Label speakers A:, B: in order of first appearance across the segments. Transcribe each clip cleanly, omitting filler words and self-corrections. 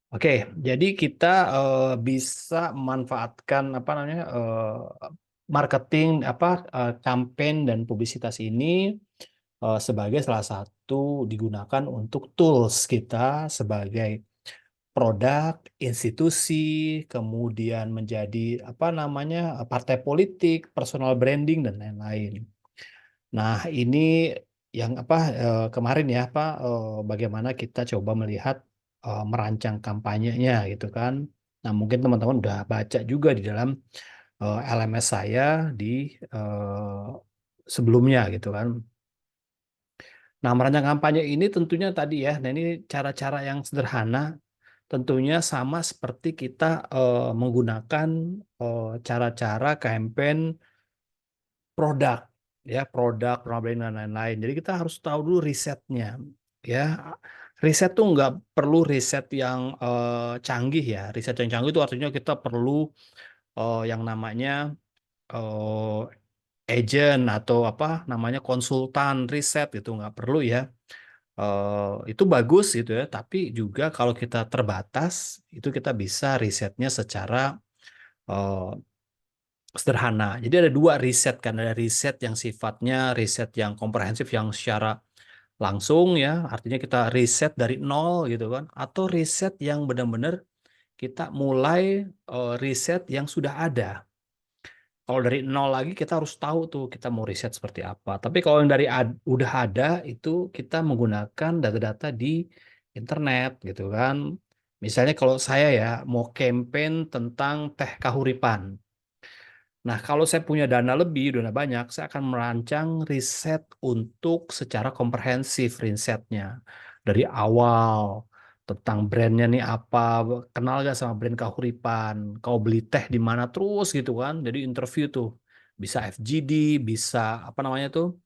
A: Oke, jadi kita bisa memanfaatkan apa namanya marketing campaign dan publisitas ini sebagai salah satu digunakan untuk tools kita sebagai produk, institusi, kemudian menjadi apa namanya partai politik, personal branding dan lain-lain. Nah, ini yang kemarin ya bagaimana kita coba melihat merancang kampanyenya gitu kan. Nah, mungkin teman-teman udah baca juga di dalam LMS saya di eh, sebelumnya gitu kan. Nah, merancang kampanye ini tentunya tadi ya, nah ini cara-cara yang sederhana tentunya sama seperti kita menggunakan cara-cara campaign produk ya produk brand dan lain-lain. Jadi kita harus tahu dulu risetnya ya. Riset tuh nggak perlu riset yang canggih ya. Riset yang canggih itu artinya kita perlu yang namanya eh, agent atau apa namanya konsultan riset itu nggak perlu ya. Itu bagus gitu ya. Tapi juga kalau kita terbatas itu kita bisa risetnya secara eh, sederhana. Jadi ada dua riset kan, ada riset yang sifatnya riset yang komprehensif yang secara langsung ya, artinya kita riset dari nol gitu kan, atau riset yang benar-benar kita mulai riset yang sudah ada. Kalau dari nol lagi kita harus tahu tuh kita mau riset seperti apa. Tapi kalau yang dari udah ada itu kita menggunakan data-data di internet gitu kan. Misalnya kalau saya ya mau campaign tentang teh kahuripan. Nah, kalau saya punya dana lebih, dana banyak, saya akan merancang riset untuk secara komprehensif risetnya. Dari awal, tentang brandnya nih apa, kenal gak sama brand Kahuripan, kau beli teh di mana terus gitu kan. Jadi interview tuh, bisa FGD, bisa apa namanya tuh,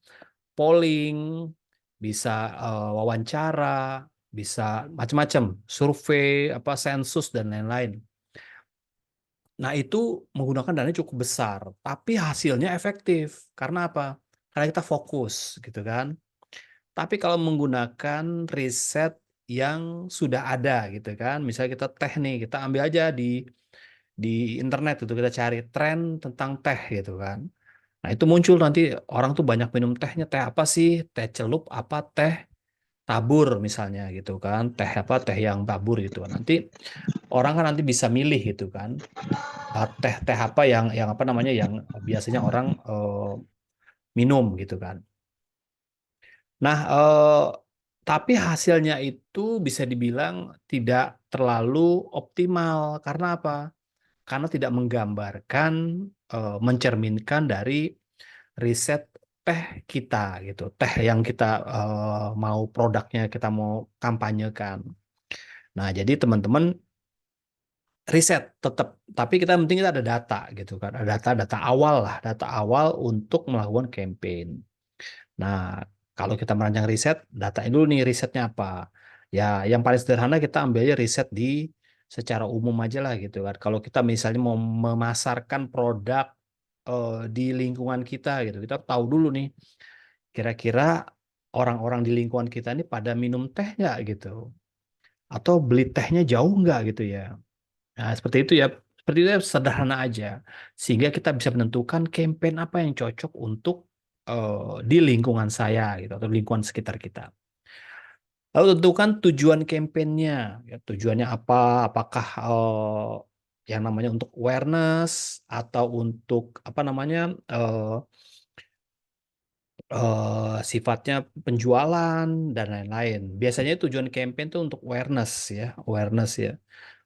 A: polling, bisa wawancara, bisa macam-macam, survei, apa sensus dan lain-lain. Nah, itu menggunakan dana cukup besar, tapi hasilnya efektif. Karena apa? Karena kita fokus, gitu kan. Tapi kalau menggunakan riset yang sudah ada, gitu kan. Misalnya kita teh nih, kita ambil aja di internet itu kita cari tren tentang teh, gitu kan. Nah, itu muncul nanti orang tuh banyak minum tehnya. Teh apa sih? Teh celup apa teh tabur misalnya gitu kan. Teh apa? Teh yang tabur gitu kan. Nanti orang kan nanti bisa milih gitu kan teh-teh apa yang apa namanya yang biasanya orang minum gitu kan. Nah, tapi hasilnya itu bisa dibilang tidak terlalu optimal karena apa? Karena tidak menggambarkan, mencerminkan dari riset teh kita gitu, teh yang kita mau produknya kita mau kampanyekan. Nah, jadi teman-teman riset tetap, tapi kita penting kita ada data gitu kan, ada data-data awal lah, data awal untuk melakukan campaign. Nah, kalau kita merancang riset, datain dulu nih risetnya apa. Ya, yang paling sederhana kita ambil aja riset di secara umum aja lah gitu kan. Kalau kita misalnya mau memasarkan produk di lingkungan kita gitu, kita tahu dulu nih kira-kira orang-orang di lingkungan kita ini pada minum teh nggak gitu, atau beli tehnya jauh nggak gitu ya. Nah, seperti itu ya. Seperti itu ya, sederhana aja. Sehingga kita bisa menentukan campaign apa yang cocok untuk di lingkungan saya gitu atau lingkungan sekitar kita. Lalu tentukan tujuan campaignnya. Ya, tujuannya apa? Apakah yang namanya untuk awareness atau untuk apa namanya sifatnya penjualan dan lain-lain. Biasanya tujuan campaign itu untuk awareness ya, awareness ya.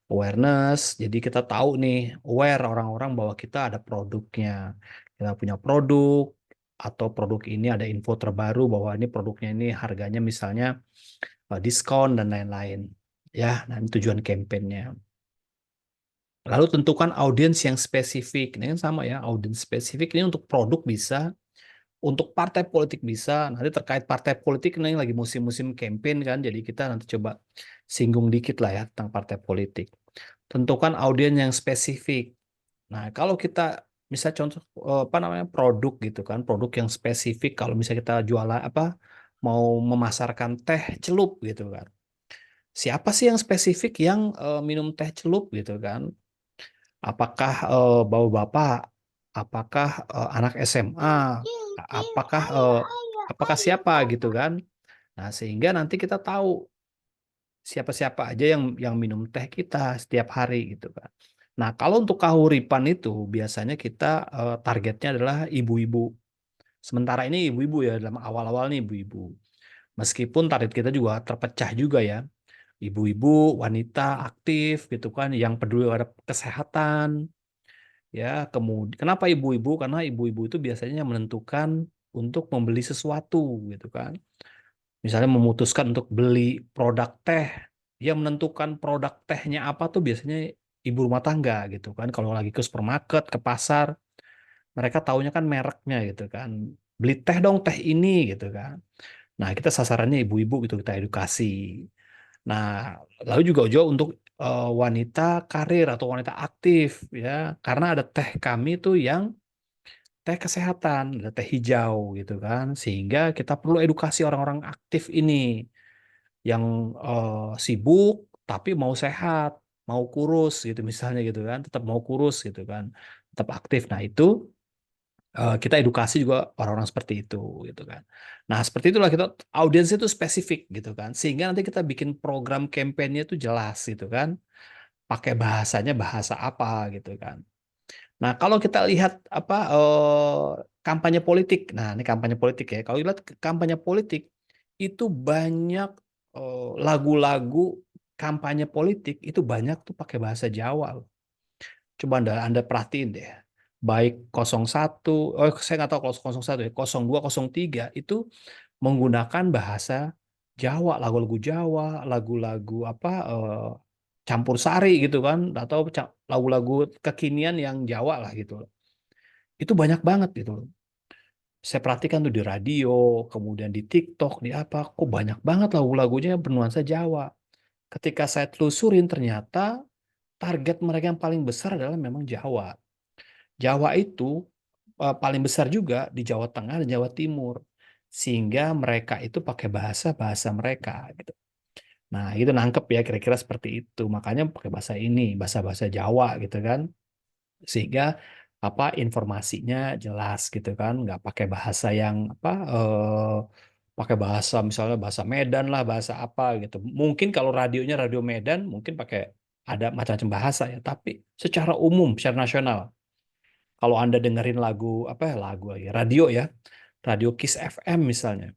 A: Awareness, jadi kita tahu nih, aware orang-orang bahwa kita ada produknya. Kita punya produk, atau produk ini ada info terbaru bahwa ini produknya ini harganya misalnya diskon dan lain-lain. Ya, nah ini tujuan kampanyenya. Lalu tentukan audiens yang spesifik. Ini kan sama ya, audiens spesifik ini untuk produk bisa, untuk partai politik bisa. Nanti terkait partai politik ini lagi musim-musim campaign kan, jadi kita nanti coba singgung dikit lah ya tentang partai politik. Tentukan audiens yang spesifik. Nah, kalau kita misal contoh apa namanya produk gitu kan, produk yang spesifik kalau misalnya kita jualan apa mau memasarkan teh celup gitu kan. siapa sih yang spesifik yang minum teh celup gitu kan? Apakah bapak-bapak? Apakah anak SMA? Apakah apakah siapa gitu kan? Nah, sehingga nanti kita tahu siapa-siapa aja yang minum teh kita setiap hari gitu kan. Nah, kalau untuk kahuripan itu biasanya kita targetnya adalah ibu-ibu. Sementara ini ibu-ibu ya dalam awal-awal nih ibu-ibu. Meskipun target kita juga terpecah juga ya. Ibu-ibu, wanita aktif gitu kan yang peduli terhadap kesehatan ya. Kemudian kenapa ibu-ibu? Karena ibu-ibu itu biasanya yang menentukan untuk membeli sesuatu gitu kan. Misalnya memutuskan untuk beli produk teh, yang menentukan produk tehnya apa tuh biasanya ibu rumah tangga gitu kan. Kalau lagi ke supermarket, ke pasar, mereka taunya kan mereknya gitu kan. Beli teh dong, teh ini gitu kan. Nah, kita sasarannya ibu-ibu gitu, kita edukasi. Nah, lalu juga untuk wanita karir atau wanita aktif ya, karena ada teh kami tuh yang teh kesehatan, ada teh hijau gitu kan, sehingga kita perlu edukasi orang-orang aktif ini yang sibuk tapi mau sehat, mau kurus gitu misalnya gitu kan, tetap mau kurus gitu kan, tetap aktif. Nah, itu kita edukasi juga orang-orang seperti itu gitu kan. Nah, seperti itulah kita audiens itu spesifik gitu kan. Sehingga nanti kita bikin program kampanye itu jelas gitu kan. Pakai bahasanya bahasa apa gitu kan. Nah, kalau kita lihat apa kampanye politik. Nah, ini kampanye politik ya. Kalau lihat kampanye politik itu banyak lagu-lagu kampanye politik itu banyak tuh pakai bahasa Jawa. Coba Anda perhatiin deh. Baik 01, saya nggak tahu kalau 01 ya, 02, 03 itu menggunakan bahasa Jawa, lagu-lagu Jawa, lagu-lagu apa campur sari gitu kan, atau lagu-lagu kekinian yang Jawa lah gitu. Itu banyak banget gitu. Saya perhatikan tuh di radio, kemudian di TikTok, di apa, kok banyak banget lagu-lagunya yang bernuansa Jawa. Ketika saya telusurin ternyata target mereka yang paling besar adalah memang Jawa. Jawa itu paling besar juga di Jawa Tengah dan Jawa Timur. Sehingga mereka itu pakai bahasa-bahasa mereka gitu. Nah, itu nangkep ya kira-kira seperti itu. Makanya pakai bahasa ini, bahasa-bahasa Jawa gitu kan. Sehingga apa informasinya jelas gitu kan, nggak pakai bahasa yang apa pakai bahasa misalnya bahasa Medan lah, bahasa apa gitu. Mungkin kalau radionya radio Medan mungkin pakai ada macam-macam bahasa ya, tapi secara umum, secara nasional kalau Anda dengerin lagu apa ya lagu lagi radio ya, radio Kiss FM misalnya,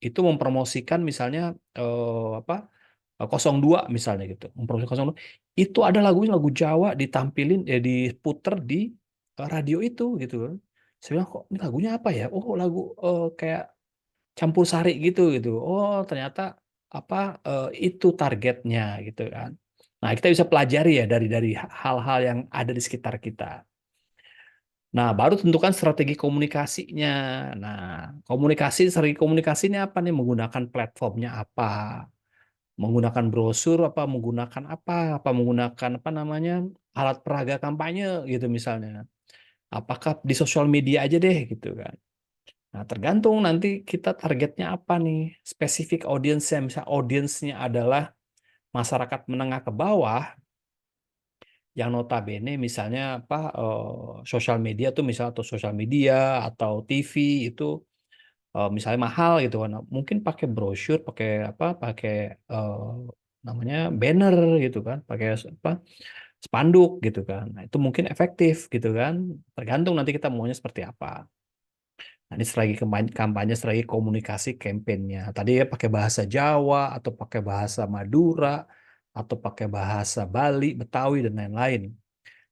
A: itu mempromosikan misalnya apa 02 misalnya gitu, mempromosikan 02, itu ada lagunya lagu Jawa ditampilin diputer di radio itu gitu kan. Saya bilang kok ini lagunya apa ya? Oh lagu kayak campur sari gitu gitu. Oh ternyata apa itu targetnya gitu kan. Nah kita bisa pelajari ya dari hal-hal yang ada di sekitar kita. Nah, baru tentukan strategi komunikasinya. Nah, strategi komunikasi ini apa nih? Menggunakan platformnya apa? Menggunakan brosur apa? Menggunakan apa? Apa menggunakan apa namanya? Alat peraga kampanye gitu misalnya. Apakah di sosial media aja deh gitu kan. Nah, tergantung nanti kita targetnya apa nih? Spesifik audiensnya. Misal audiensnya adalah masyarakat menengah ke bawah, yang notabene misalnya apa sosial media tuh misal atau sosial media atau TV itu misalnya mahal gitu kan, mungkin pakai brosur pakai apa pakai eh, namanya banner gitu kan, pakai apa spanduk gitu kan. Nah, itu mungkin efektif gitu kan, tergantung nanti kita maunya seperti apa. Nah, ini strategi kampanye, strategi komunikasi kampanyenya tadi ya, pakai bahasa Jawa atau pakai bahasa Madura atau pakai bahasa Bali, Betawi dan lain-lain.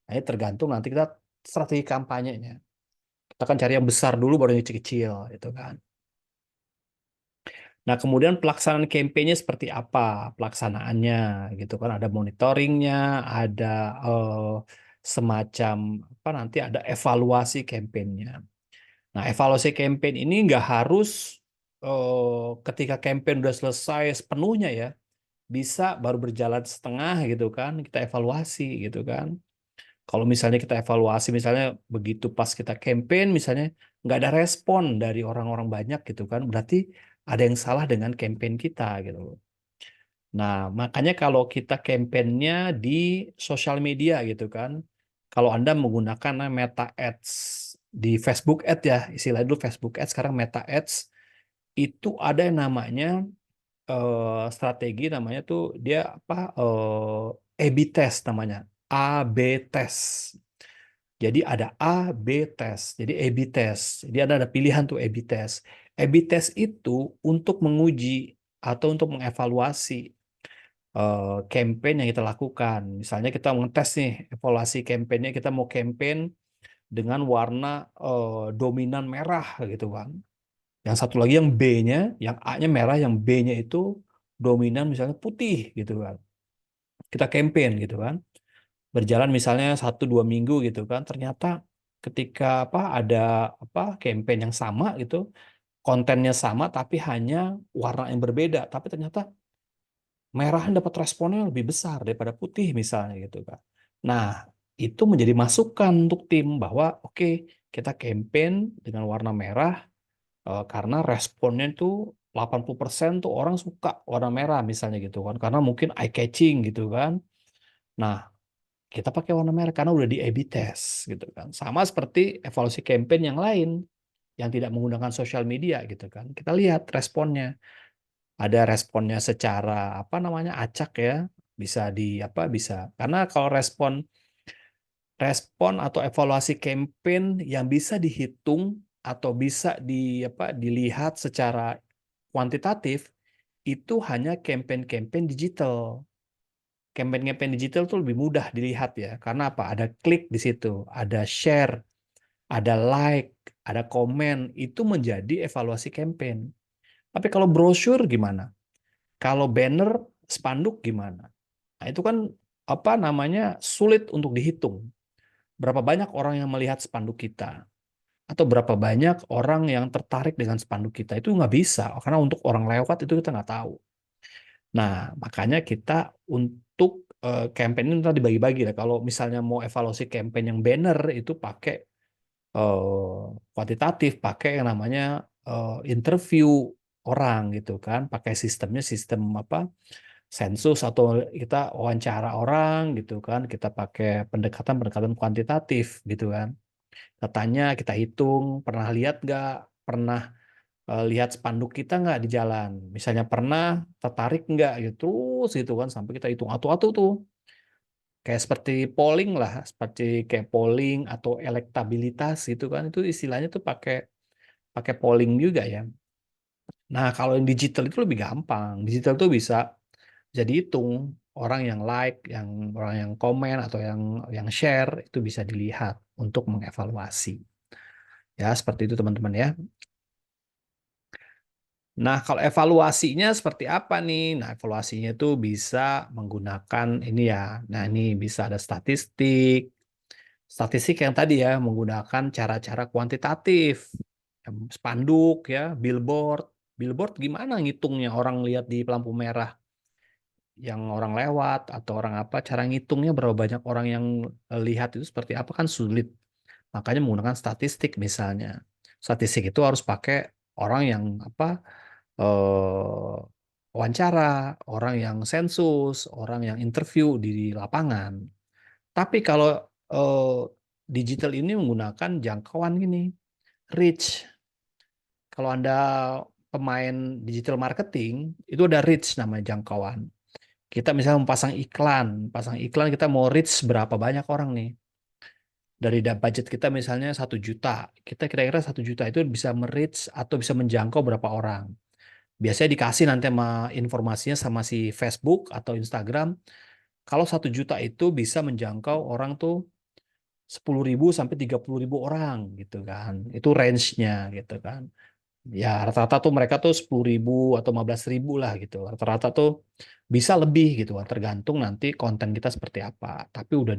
A: Nah, ini tergantung nanti kita strategi kampanyenya. Kita kan cari yang besar dulu baru yang kecil-kecil gitu kan. Nah, kemudian pelaksanaan kampanye seperti apa pelaksanaannya gitu kan. Ada monitoringnya, ada eh, semacam apa nanti ada evaluasi kampanyenya. Nah, evaluasi campaign ini nggak harus ketika campaign udah selesai sepenuhnya ya. Bisa baru berjalan setengah gitu kan, kita evaluasi gitu kan. Kalau misalnya kita evaluasi, misalnya begitu pas kita campaign, misalnya nggak ada respon dari orang-orang banyak gitu kan, berarti ada yang salah dengan campaign kita gitu. Nah, makanya kalau kita kampanyenya di sosial media gitu kan, kalau Anda menggunakan Meta Ads di Facebook Ads ya, istilah dulu Facebook Ads, sekarang Meta Ads, itu ada yang namanya strategi namanya tuh dia apa A/B test namanya, A/B test. Jadi ada A, B test. Jadi A/B test. Jadi ada pilihan tuh A/B test. A/B test itu untuk menguji atau untuk mengevaluasi campaign yang kita lakukan. Misalnya kita mau ngetes nih, evaluasi campaignnya kita mau campaign dengan warna dominan merah gitu kan. Yang satu lagi yang B-nya, yang A-nya merah, yang B-nya itu dominan misalnya putih gitu kan. Kita campaign gitu kan. Berjalan misalnya 1-2 minggu gitu kan. Ternyata ketika apa ada apa campaign yang sama gitu, kontennya sama tapi hanya warna yang berbeda. Tapi ternyata merah dapat responnya lebih besar daripada putih misalnya gitu kan. Nah, itu menjadi masukan untuk tim bahwa oke, kita campaign dengan warna merah karena responnya itu 80% tuh orang suka warna merah misalnya gitu kan. Karena mungkin eye catching gitu kan. Nah, kita pakai warna merah karena udah di A/B test gitu kan. Sama seperti evaluasi campaign yang lain yang tidak menggunakan sosial media gitu kan. Kita lihat responnya. Ada responnya secara apa namanya acak ya, bisa di apa bisa. Karena kalau respon atau evaluasi campaign yang bisa dihitung atau bisa dilihat secara kuantitatif itu hanya campaign-campaign digital. Campaign-campaign digital tuh lebih mudah dilihat ya. Karena apa? Ada klik di situ, ada share, ada like, ada komen, itu menjadi evaluasi campaign. Tapi kalau brosur gimana? Kalau banner, spanduk gimana? Nah, itu kan apa namanya sulit untuk dihitung. Berapa banyak orang yang melihat spanduk kita? Atau berapa banyak orang yang tertarik dengan spanduk kita? Itu nggak bisa, karena untuk orang lewat itu kita nggak tahu. Nah, makanya kita untuk campaign ini tadi dibagi-bagi lah. Kalau misalnya mau evaluasi campaign yang banner itu pakai kuantitatif, pakai yang namanya interview orang gitu kan, pakai sistemnya sistem apa sensus atau kita wawancara orang gitu kan, kita pakai pendekatan-pendekatan kuantitatif gitu kan. Kita tanya, kita hitung, pernah lihat nggak, pernah lihat spanduk kita nggak di jalan, misalnya pernah tertarik nggak gitu, terus gitu kan sampai kita hitung atu-atu tuh. Kayak seperti polling lah, seperti kayak polling atau elektabilitas gitu kan, itu istilahnya tuh pakai pakai polling juga ya. Nah, kalau yang digital itu lebih gampang. Digital tuh bisa jadi hitung orang yang like, yang orang yang komen atau yang share itu bisa dilihat untuk mengevaluasi. Ya, seperti itu teman-teman ya. Nah, kalau evaluasinya seperti apa nih? Nah, evaluasinya itu bisa menggunakan ini ya. Nah, ini bisa ada statistik. Statistik yang tadi ya, menggunakan cara-cara kuantitatif. Spanduk ya, billboard. Billboard gimana ngitungnya orang lihat di lampu merah? Yang orang lewat atau orang apa, cara ngitungnya berapa banyak orang yang lihat itu seperti apa kan sulit. Makanya menggunakan statistik misalnya. Statistik itu harus pakai orang yang apa wawancara, orang yang sensus, orang yang interview di lapangan. Tapi kalau eh, digital ini menggunakan jangkauan gini, reach. Kalau Anda pemain digital marketing, itu ada reach namanya jangkauan. Kita misalnya mau pasang iklan kita mau reach berapa banyak orang nih. Dari budget kita misalnya 1 juta, kita kira-kira 1 juta itu bisa reach atau bisa menjangkau berapa orang. Biasanya dikasih nanti sama informasinya sama si Facebook atau Instagram. Kalau 1 juta itu bisa menjangkau orang tuh 10.000 sampai 30.000 orang gitu kan. Itu range-nya gitu kan. Ya rata-rata tuh mereka tuh 10.000 atau 15.000 lah gitu. Rata-rata tuh bisa lebih gitu kan. Tergantung nanti konten kita seperti apa. Tapi udah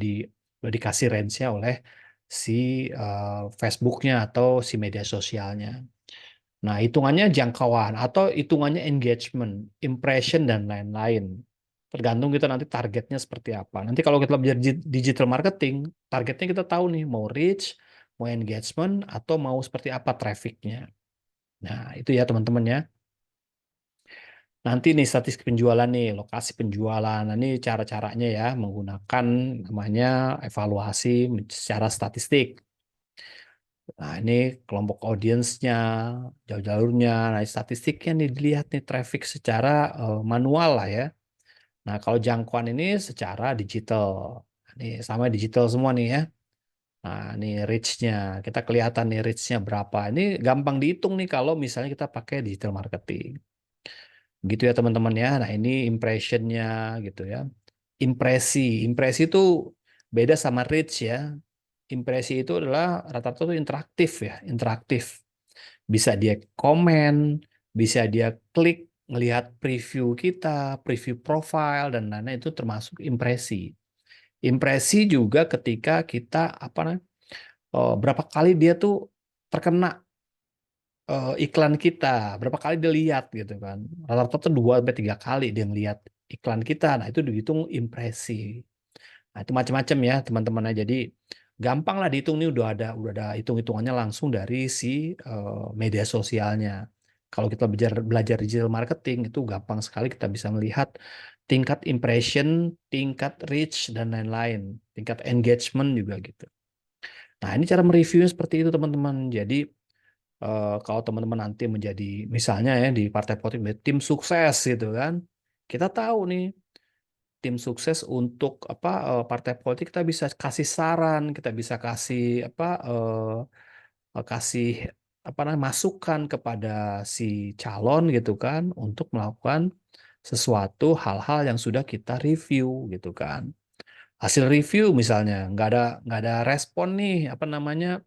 A: dikasih range-nya oleh si Facebook-nya atau si media sosialnya. Nah, hitungannya jangkauan atau hitungannya engagement, impression dan lain-lain. Tergantung kita nanti targetnya seperti apa. Nanti kalau kita belajar digital marketing, targetnya kita tahu nih mau reach, mau engagement atau mau seperti apa trafficnya. Nah, itu ya teman-teman ya. Nanti nih statistik penjualan nih, lokasi penjualan. Nah, ini cara-caranya ya menggunakan namanya evaluasi secara statistik. Nah, ini kelompok audiensnya, jalur-jalurnya, nah statistiknya nih dilihat nih traffic secara manual lah ya. Nah, kalau jangkauan ini secara digital. Ini sama digital semua nih ya. Nah, ini reach-nya. Kita kelihatan nih reach-nya berapa. Ini gampang dihitung nih kalau misalnya kita pakai digital marketing. Gitu ya teman-teman ya. Nah, ini impression-nya gitu ya. Impresi. Impresi itu beda sama reach ya. Impresi itu adalah rata-rata itu interaktif ya, interaktif. Bisa dia komen, bisa dia klik, ngelihat preview kita, preview profile dan lain-lain itu termasuk impresi. Impresi juga ketika kita apa namanya, berapa kali dia tuh terkena iklan kita, berapa kali dia lihat gitu kan. Rata-rata tuh 2 sampai 3 kali dia ngelihat iklan kita. Nah, itu dihitung impresi. Nah, itu macam-macam ya teman-teman. Jadi gampang lah dihitung nih udah ada hitung-hitungannya langsung dari si media sosialnya. Kalau kita belajar digital marketing itu gampang sekali kita bisa melihat tingkat impression, tingkat reach dan lain-lain, tingkat engagement juga gitu. Nah, ini cara mereviewnya seperti itu teman-teman. Jadi kalau teman-teman nanti menjadi misalnya ya di partai politik menjadi tim sukses gitu kan, kita tahu nih tim sukses untuk apa partai politik kita bisa kasih saran, kita bisa kasih apa kasih apa namanya masukan kepada si calon gitu kan untuk melakukan sesuatu hal-hal yang sudah kita review gitu kan. Hasil review misalnya nggak ada respon nih apa namanya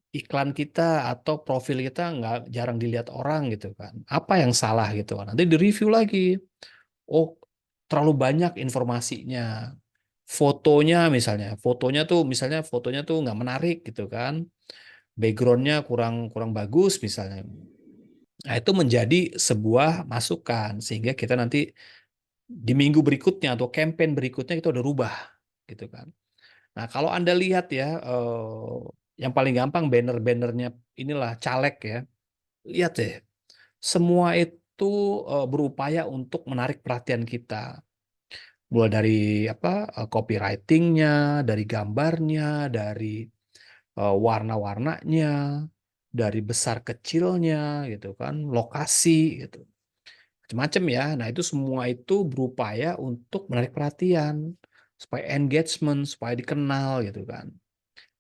A: iklan kita atau profil kita nggak jarang dilihat orang gitu kan. Apa yang salah gitu kan. Nanti di-review lagi. Oh, terlalu banyak informasinya. Fotonya tuh nggak menarik gitu kan. Backgroundnya kurang kurang bagus misalnya. Nah, itu menjadi sebuah masukan sehingga kita nanti di minggu berikutnya atau campaign berikutnya kita udah rubah gitu kan. Nah, kalau Anda lihat ya yang paling gampang banner-bannernya inilah caleg ya. Lihat deh, semua itu berupaya untuk menarik perhatian kita. Mulai dari apa copywritingnya, dari gambarnya, dari warna-warnanya, dari besar kecilnya gitu kan, lokasi gitu, macam-macam ya. Nah itu semua itu berupaya untuk menarik perhatian, supaya engagement, supaya dikenal gitu kan.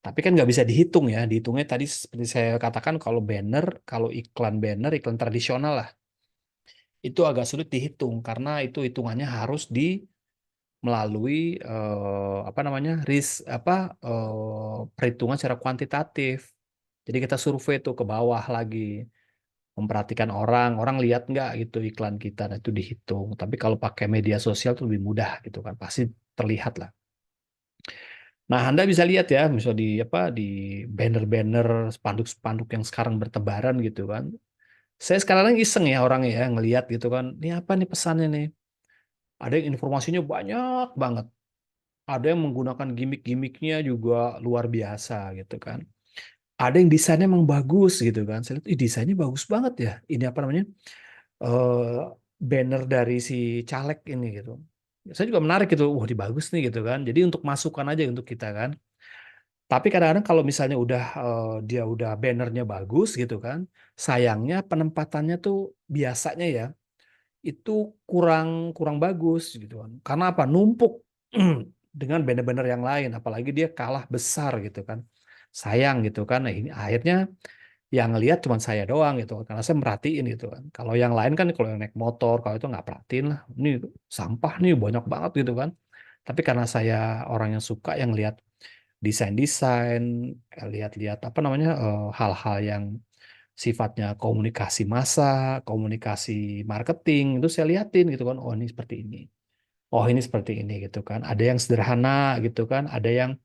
A: Tapi kan nggak bisa dihitung ya, dihitungnya tadi seperti saya katakan kalau banner, kalau iklan banner, iklan tradisional lah, itu agak sulit dihitung karena itu hitungannya harus melalui apa namanya perhitungan secara kuantitatif. Jadi kita survei tuh ke bawah lagi, memperhatikan orang, orang lihat nggak gitu iklan kita, nah itu dihitung. Tapi kalau pakai media sosial tuh lebih mudah gitu kan, pasti terlihat lah. Nah, Anda bisa lihat ya, misal di banner-banner, spanduk-spanduk yang sekarang bertebaran gitu kan. Saya sekarang iseng ya orangnya ya ngelihat gitu kan, ini apa nih pesannya nih? Ada yang informasinya banyak banget. Ada yang menggunakan gimmick-gimmicknya juga luar biasa gitu kan. Ada yang desainnya emang bagus gitu kan. Saya lihat, ih desainnya bagus banget ya. Ini apa namanya? eh Banner dari si caleg ini gitu. Saya juga menarik gitu. Wah, ini bagus nih gitu kan. Jadi untuk masukan aja untuk kita kan. Tapi kadang-kadang kalau misalnya dia udah bannernya bagus gitu kan, sayangnya penempatannya tuh biasanya ya itu kurang kurang bagus gitu kan. Karena apa? Numpuk dengan banner-banner yang lain, apalagi dia kalah besar gitu kan. Sayang gitu kan. Nah, ini akhirnya yang lihat cuma saya doang gitu karena saya merhatiin gitu kan. Kalau yang lain kan kalau yang naik motor kalau itu nggak perhatiin lah. Ini sampah nih banyak banget gitu kan. Tapi karena saya orang yang suka yang lihat desain-desain, lihat-lihat apa namanya hal-hal yang sifatnya komunikasi massa, komunikasi marketing itu saya liatin gitu kan. Oh, ini seperti ini. Oh, ini seperti ini gitu kan. Ada yang sederhana gitu kan, ada yang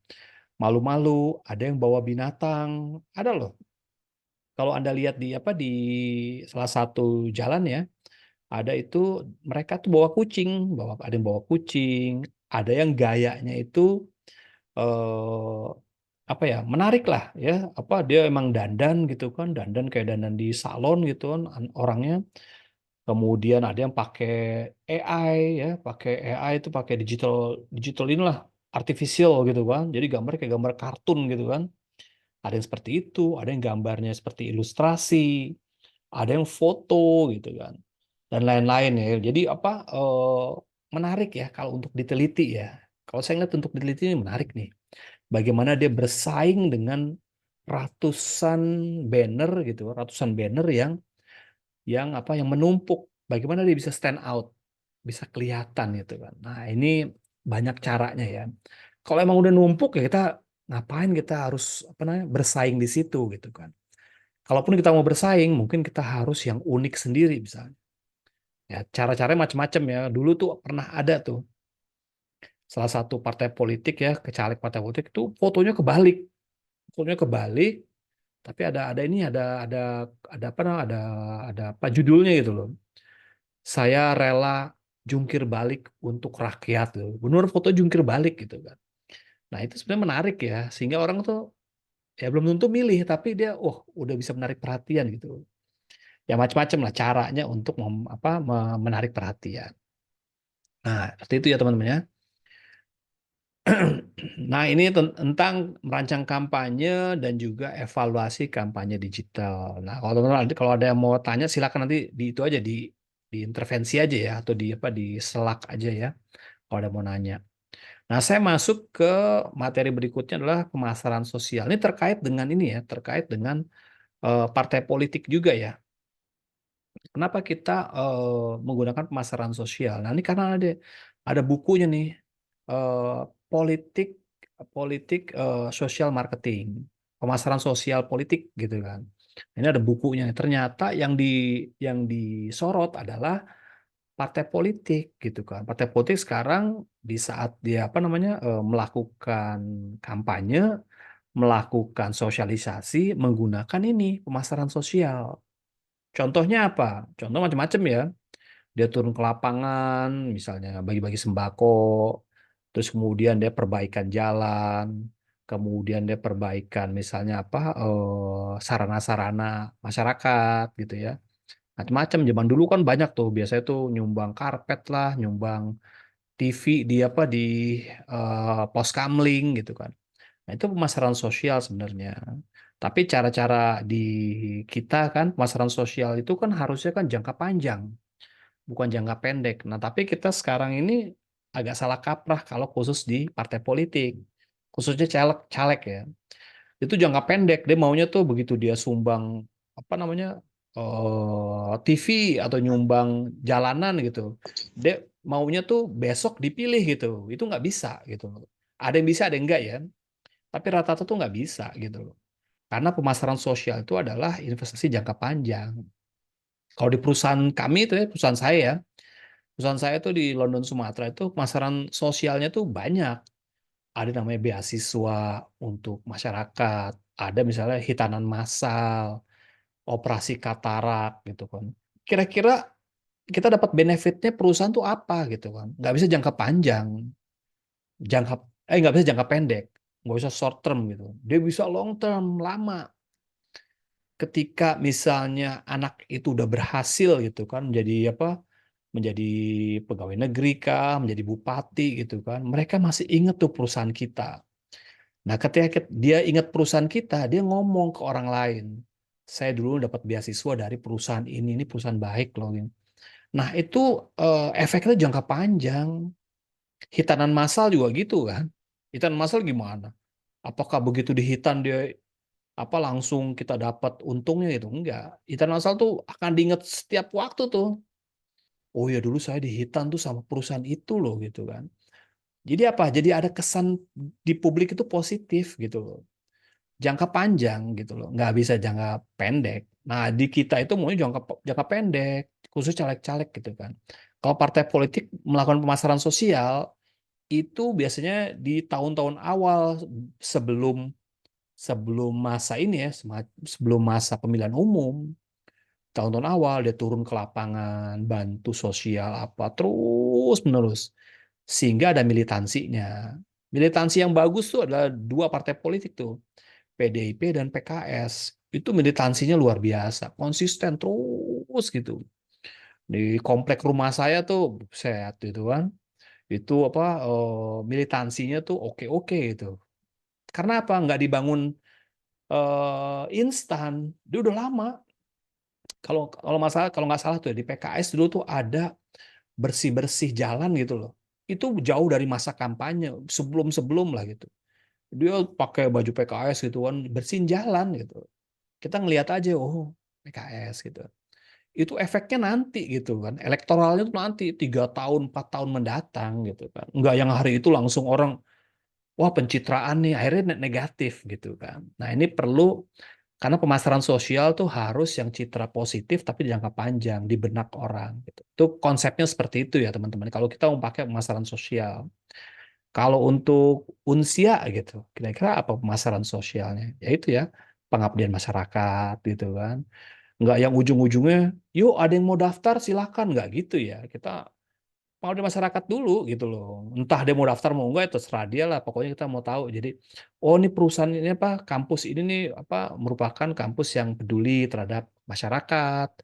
A: malu-malu, ada yang bawa binatang. Ada loh. Kalau Anda lihat di salah satu jalan ya, ada itu mereka tuh bawa kucing, ada yang bawa kucing, ada yang gayanya itu eh apa ya, menarik lah ya. Apa dia emang dandan gitu kan, dandan kayak dandan di salon gitu kan orangnya. Kemudian ada yang pakai AI ya, pakai AI itu pakai digital digital inilah artificial gitu kan. Jadi gambar kayak gambar kartun gitu kan. Ada yang seperti itu, ada yang gambarnya seperti ilustrasi, ada yang foto gitu kan. Dan lain-lain ya. Jadi apa menarik ya kalau untuk diteliti ya. Kalau saya lihat untuk diteliti ini menarik nih. Bagaimana dia bersaing dengan ratusan banner gitu, ratusan banner yang apa yang menumpuk. Bagaimana dia bisa stand out, bisa kelihatan gitu kan. Nah, ini banyak caranya ya. Kalau emang udah numpuk ya kita ngapain kita harus apa namanya bersaing di situ gitu kan. Kalaupun kita mau bersaing, mungkin kita harus yang unik sendiri misalnya. Ya, cara-caranya macam-macam ya. Dulu tuh pernah ada tuh salah satu partai politik ya, kecaleg partai politik itu fotonya kebalik. Fotonya kebalik, tapi ada ini ada apa namanya ada apa judulnya gitu loh. Saya rela jungkir balik untuk rakyat loh. Benar foto jungkir balik gitu kan. Nah, itu sebenarnya menarik ya, sehingga orang tuh ya belum tentu milih tapi dia udah bisa menarik perhatian gitu. Ya macam-macam lah caranya untuk menarik perhatian. Nah, seperti itu ya teman-teman ya. Nah, ini tentang merancang kampanye dan juga evaluasi kampanye digital. Nah, kalau teman-teman kalau ada yang mau tanya silakan nanti di itu aja di intervensi aja ya atau di apa di Slack aja ya kalau ada mau nanya. Nah, saya masuk ke materi berikutnya adalah pemasaran sosial. Ini terkait dengan ini ya, terkait dengan partai politik juga ya. Kenapa kita menggunakan pemasaran sosial? Nah, ini karena ada bukunya nih, eh, politik politik social marketing, pemasaran sosial politik gitu kan. Ini ada bukunya. Ternyata yang disorot adalah partai politik gitu kan. Partai politik sekarang di saat dia apa namanya melakukan kampanye, melakukan sosialisasi menggunakan ini pemasaran sosial. Contohnya apa? Contoh macam-macam ya. Dia turun ke lapangan, misalnya bagi-bagi sembako, terus kemudian dia perbaikan jalan, kemudian dia perbaikan misalnya apa sarana-sarana masyarakat gitu ya. Macam-macam. Zaman dulu kan banyak tuh, biasanya tuh nyumbang karpet lah, nyumbang TV di apa di pos kamling gitu kan. Nah, itu pemasaran sosial sebenarnya. Tapi cara-cara di kita kan pemasaran sosial itu kan harusnya kan jangka panjang, bukan jangka pendek. Nah, tapi kita sekarang ini agak salah kaprah kalau khusus di partai politik, khususnya caleg, caleg ya. Itu jangka pendek, dia maunya tuh begitu dia sumbang apa namanya TV atau nyumbang jalanan gitu, dia maunya tuh besok dipilih gitu. Itu nggak bisa gitu. Ada yang bisa, ada yang enggak ya. Tapi rata-rata tuh nggak bisa gitu loh. Karena pemasaran sosial itu adalah investasi jangka panjang. Kalau di perusahaan kami itu ya, perusahaan saya tuh di London Sumatera itu pemasaran sosialnya tuh banyak. Ada namanya beasiswa untuk masyarakat, ada misalnya hitanan massal, operasi katarak gitu kan. Kira-kira kita dapat benefitnya perusahaan tuh apa gitu kan? Nggak bisa jangka panjang, jangka nggak bisa jangka pendek, nggak bisa short term gitu. Dia bisa long term, lama. Ketika misalnya anak itu udah berhasil gitu kan menjadi apa menjadi pegawai negeri kah menjadi bupati gitu kan mereka masih ingat tuh perusahaan kita. Nah, ketika dia ingat perusahaan kita dia ngomong ke orang lain, saya dulu dapat beasiswa dari perusahaan ini perusahaan baik loh. Nah, itu efeknya jangka panjang. Hitanan massal juga gitu kan. Hitanan massal gimana, apakah begitu dihitan dia apa langsung kita dapat untungnya gitu? Enggak. Internal tuh akan diingat setiap waktu tuh. Oh ya dulu saya dihitan tuh sama perusahaan itu loh gitu kan. Jadi apa? Jadi ada kesan di publik itu positif gitu loh. Jangka panjang gitu loh. Nggak bisa jangka pendek. Nah di kita itu maunya jangka jangka pendek, khusus caleg-caleg gitu kan. Kalau partai politik melakukan pemasaran sosial itu biasanya di tahun-tahun awal sebelum sebelum masa ini ya, sebelum masa pemilihan umum, tahun-tahun awal dia turun ke lapangan, bantu sosial apa terus menerus, sehingga ada militansinya. Militansi yang bagus tuh adalah dua partai politik tuh, PDIP dan PKS. Itu militansinya luar biasa, konsisten terus gitu. Di komplek rumah saya tuh, buset gitu kan. Itu apa militansinya tuh oke-oke gitu. Karena apa? Nggak dibangun instan. Dia udah lama. Kalau nggak salah tuh ya, di PKS dulu tuh ada bersih-bersih jalan gitu loh. Itu jauh dari masa kampanye, sebelum-sebelum lah gitu. Dia pakai baju PKS gitu kan, bersihin jalan gitu. Kita ngelihat aja, oh PKS gitu. Itu efeknya nanti gitu kan. Elektoralnya tuh nanti 3 tahun, 4 tahun mendatang gitu kan. Nggak yang hari itu langsung orang, wah pencitraan nih, akhirnya negatif gitu kan. Nah ini perlu, karena pemasaran sosial tuh harus yang citra positif tapi jangka panjang di benak orang gitu. Itu konsepnya seperti itu ya teman-teman. Kalau kita mau pakai pemasaran sosial. Kalau untuk unsia gitu, kira-kira apa pemasaran sosialnya? Ya itu ya, pengabdian masyarakat gitu kan. Nggak yang ujung-ujungnya, yuk ada yang mau daftar silakan, nggak gitu ya. Kita pengabdian masyarakat dulu gitu loh. Entah dia mau daftar mau enggak itu terserah dia lah. Pokoknya kita mau tahu. Jadi, oh ini perusahaan ini apa, kampus ini nih apa merupakan kampus yang peduli terhadap masyarakat,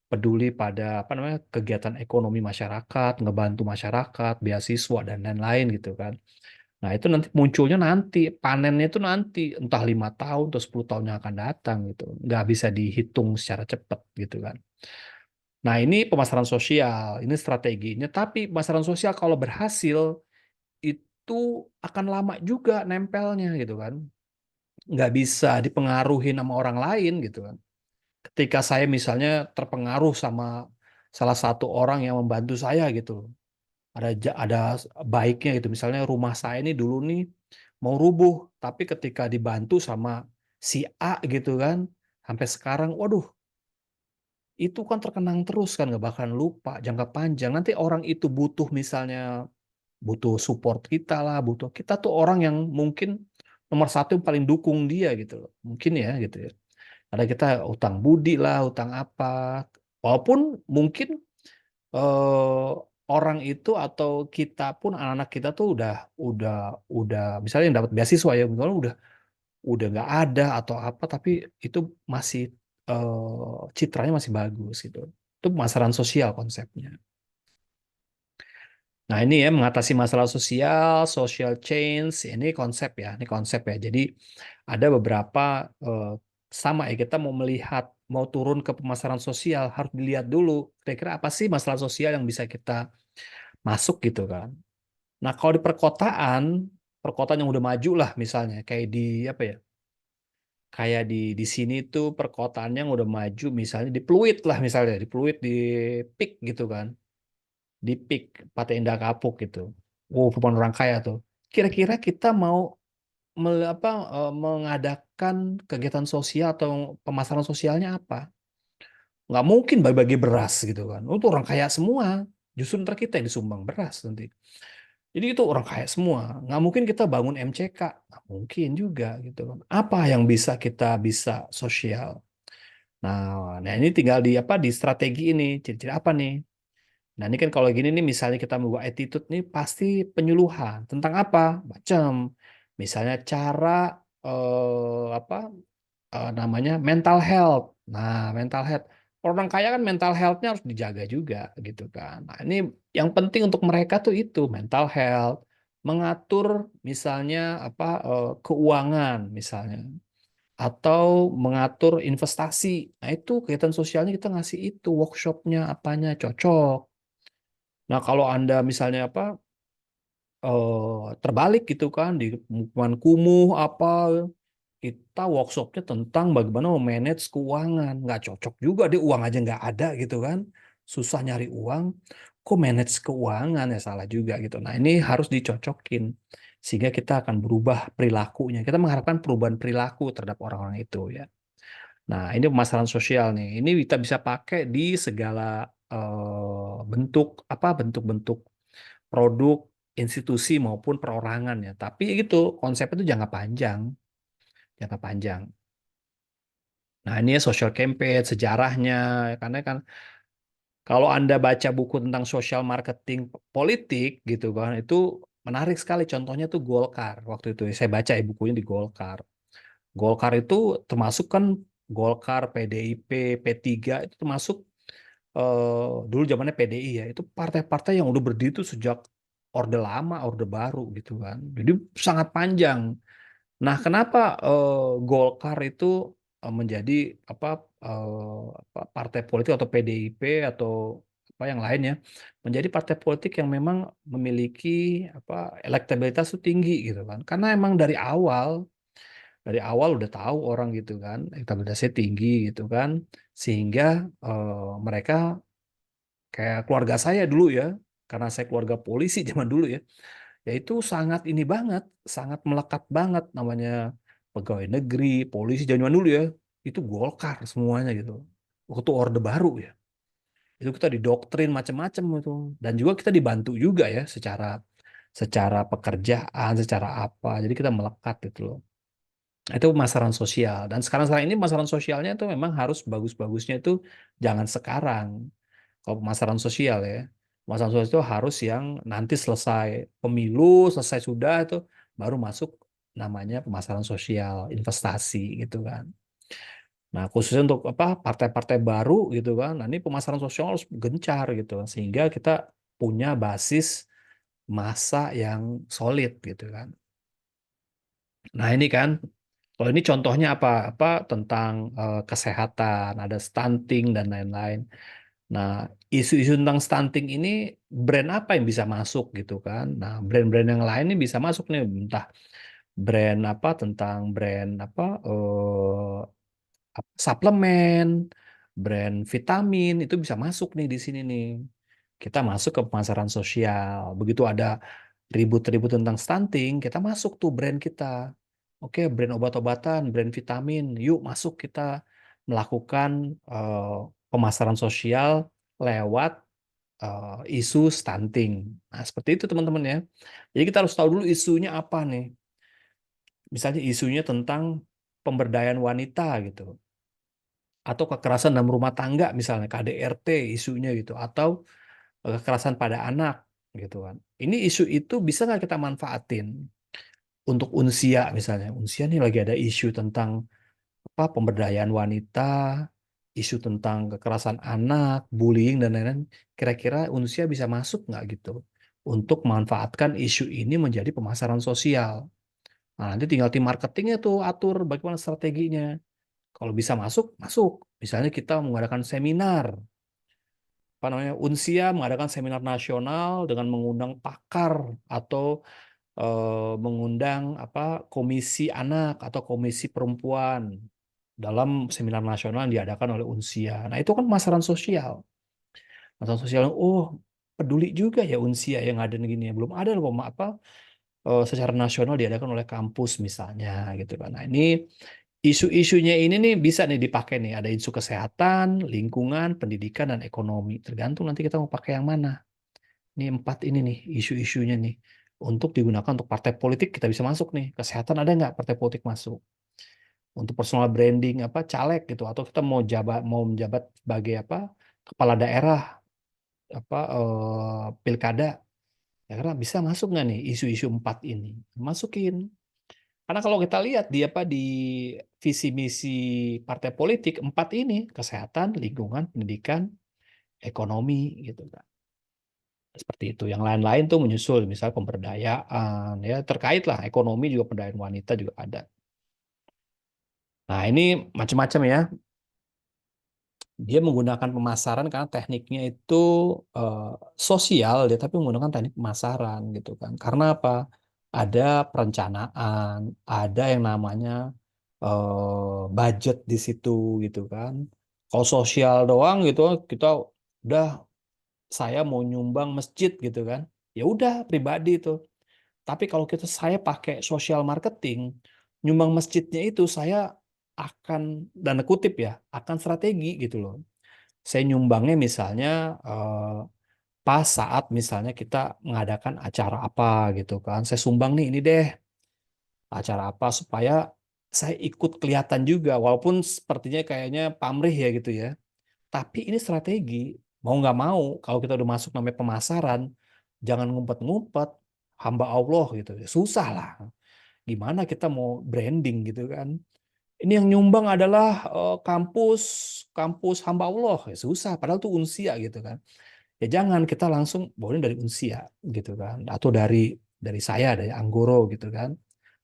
A: peduli pada apa namanya kegiatan ekonomi masyarakat, ngebantu masyarakat, beasiswa dan lain-lain gitu kan. Nah, itu nanti munculnya nanti, panennya itu nanti, entah 5 tahun atau 10 tahun yang akan datang gitu. Nggak bisa dihitung secara cepat gitu kan. Nah, ini pemasaran sosial, ini strateginya. Tapi pemasaran sosial kalau berhasil, itu akan lama juga nempelnya gitu kan. Nggak bisa dipengaruhi sama orang lain gitu kan. Ketika saya misalnya terpengaruh sama salah satu orang yang membantu saya gitu, ada baiknya gitu. Misalnya rumah saya ini dulu nih mau rubuh, tapi ketika dibantu sama si A gitu kan, sampai sekarang, waduh, itu kan terkenang terus kan, nggak bakalan lupa jangka panjang. Nanti orang itu butuh misalnya butuh support kita lah, butuh kita tuh orang yang mungkin nomor satu yang paling dukung dia gitu loh, mungkin ya gitu ya. Ada kita utang budi lah, utang apa, walaupun mungkin eh, orang itu atau kita pun anak-anak kita tuh udah udah misalnya yang dapat beasiswa ya misalnya udah nggak ada atau apa tapi itu masih citranya masih bagus gitu. Itu pemasaran sosial konsepnya. Nah ini ya mengatasi masalah sosial, social change, ini konsep ya, ini konsep ya. Jadi ada beberapa eh, sama ya kita mau melihat mau turun ke pemasaran sosial harus dilihat dulu kira-kira apa sih masalah sosial yang bisa kita masuk gitu kan. Nah, kalau di perkotaan, perkotaan yang udah maju lah misalnya, kayak di apa ya? Kayak di sini tuh perkotaannya yang udah maju, misalnya di Pluit lah misalnya, di Pluit di Pik gitu kan, di Pik Pantai Indah Kapuk gitu. Wow, perumahan orang kaya tuh. Kira-kira kita mau mengadakan kegiatan sosial atau pemasaran sosialnya apa? Nggak mungkin bagi-bagi beras gitu kan. Oh, itu orang kaya semua. Justru ntar kita yang disumbang beras nanti. Jadi itu orang kaya semua. Nggak mungkin kita bangun MCK. Nggak mungkin juga gitu kan. Apa yang kita bisa sosial? Nah ini tinggal di apa di strategi ini. Ciri-ciri apa nih? Nah ini kan kalau gini nih misalnya kita membuat attitude nih pasti penyuluhan tentang apa? Macam misalnya cara apa namanya mental health. Nah, mental health. Orang kaya kan mental health-nya harus dijaga juga gitu kan. Nah, ini yang penting untuk mereka tuh itu mental health, mengatur misalnya apa keuangan misalnya atau mengatur investasi. Nah, itu kegiatan sosialnya kita ngasih itu workshopnya apanya cocok. Nah, kalau Anda misalnya apa terbalik gitu kan di lingkungan kumuh apa kita workshopnya tentang bagaimana memanage keuangan nggak cocok juga deh uang aja nggak ada gitu kan susah nyari uang kok manage keuangan ya salah juga gitu nah ini harus dicocokin sehingga kita akan berubah perilakunya kita mengharapkan perubahan perilaku terhadap orang-orang itu ya nah ini pemasaran sosial nih ini kita bisa pakai di segala bentuk apa bentuk-bentuk produk institusi maupun perorangan ya. Tapi gitu, konsepnya itu jangka panjang, jangka panjang. Nah, ini ya social campaign, sejarahnya, karena kan kalau Anda baca buku tentang social marketing politik gitu kan, itu menarik sekali. Contohnya tuh Golkar. Waktu itu saya baca ya bukunya di Golkar. Golkar itu termasuk kan Golkar, PDIP, P3 itu termasuk dulu zamannya PDI ya, itu partai-partai yang udah berdiri itu sejak Orde Lama, Orde Baru gitu kan. Jadi sangat panjang. Nah, kenapa Golkar itu menjadi apa, partai politik atau PDIP atau apa yang lainnya menjadi partai politik yang memang memiliki apa elektabilitas itu tinggi gitu kan? Karena emang dari awal udah tahu orang gitu kan, elektabilitasnya tinggi gitu kan, sehingga mereka kayak keluarga saya dulu ya, karena saya keluarga polisi zaman dulu ya. Ya itu sangat ini banget, sangat melekat banget namanya pegawai negeri, polisi zaman dulu ya. Itu Golkar semuanya gitu. Waktu Orde Baru ya. Itu kita didoktrin macam-macam itu. Dan juga kita dibantu juga ya secara secara pekerjaan, secara apa. Jadi kita melekat gitu loh. Itu pemasaran sosial. Dan sekarang-sekarang ini pemasaran sosialnya itu memang harus bagus-bagusnya itu jangan sekarang. Kalau pemasaran sosial ya. Pemasaran sosial itu harus yang nanti selesai pemilu, selesai sudah itu baru masuk namanya pemasaran sosial, investasi gitu kan. Nah, khususnya untuk apa partai-partai baru gitu kan. Nah, ini pemasaran sosial harus gencar gitu kan. Sehingga kita punya basis masa yang solid gitu kan. Nah, ini kan kalau ini contohnya apa? Apa tentang kesehatan, ada stunting dan lain-lain. Nah, isu-isu tentang stunting ini brand apa yang bisa masuk gitu kan? Nah, brand-brand yang lain ini bisa masuk nih, entah brand apa tentang brand apa suplemen, brand vitamin itu bisa masuk nih di sini nih. Kita masuk ke pemasaran sosial. Begitu ada ribut-ribut tentang stunting, kita masuk tuh brand kita. Oke, brand obat-obatan, brand vitamin, yuk masuk kita melakukan pemasaran sosial lewat isu stunting. Nah, seperti itu teman-teman ya. Jadi kita harus tahu dulu isunya apa nih. Misalnya isunya tentang pemberdayaan wanita gitu. Atau kekerasan dalam rumah tangga misalnya, KDRT isunya gitu. Atau kekerasan pada anak gitu kan. Ini isu itu bisa nggak kita manfaatin untuk Unsia misalnya. Unsia nih lagi ada isu tentang apa pemberdayaan wanita, isu tentang kekerasan anak, bullying dan lain-lain. Kira-kira Unsia bisa masuk nggak gitu untuk memanfaatkan isu ini menjadi pemasaran sosial. Nah, nanti tinggal tim marketingnya tuh atur bagaimana strateginya. Kalau bisa masuk, masuk. Misalnya kita mengadakan seminar, apa namanya, Unsia mengadakan seminar nasional dengan mengundang pakar atau mengundang apa komisi anak atau komisi perempuan dalam seminar nasional yang diadakan oleh Unsia. Nah, itu kan pemasaran sosial. Pemasaran sosial, oh peduli juga ya Unsia yang ada gini. Belum ada loh apa secara nasional diadakan oleh kampus misalnya gitu kan. Nah, ini isu-isunya ini nih bisa nih dipakai nih. Ada isu kesehatan, lingkungan, pendidikan, dan ekonomi. Tergantung nanti kita mau pakai yang mana. Ini empat ini nih isu-isunya nih. Untuk digunakan untuk partai politik kita bisa masuk nih. Kesehatan ada nggak partai politik masuk? Untuk personal branding apa caleg gitu atau kita mau menjabat sebagai apa kepala daerah apa pilkada ya karena bisa masuk nggak nih isu-isu empat ini masukin karena kalau kita lihat di apa di visi misi partai politik empat ini kesehatan lingkungan pendidikan ekonomi gitu kan seperti itu yang lain-lain tuh menyusul misalnya pemberdayaan ya terkait lah ekonomi juga pemberdayaan wanita juga ada nah ini macam-macam ya dia menggunakan pemasaran karena tekniknya itu eh, sosial dia tapi menggunakan teknik pemasaran gitu kan karena apa ada perencanaan ada yang namanya budget di situ gitu kan kalau sosial doang gitu kita udah saya mau nyumbang masjid gitu kan ya udah pribadi itu tapi kalau saya pakai social marketing nyumbang masjidnya itu saya akan dan kutip ya akan strategi gitu loh saya nyumbangnya misalnya pas saat misalnya kita mengadakan acara apa gitu kan. Saya sumbang nih ini deh acara apa supaya saya ikut kelihatan juga walaupun sepertinya kayaknya pamrih ya gitu ya. Tapi ini strategi mau nggak mau kalau kita udah masuk namanya pemasaran jangan ngumpet-ngumpet hamba Allah gitu. Susah lah. Gimana kita mau branding gitu kan. ini yang nyumbang adalah kampus kampus hamba Allah. Ya, susah, padahal tuh Unsia gitu kan. Ya jangan, kita langsung bawain dari Unsia gitu kan, atau dari saya, dari Anggoro gitu kan.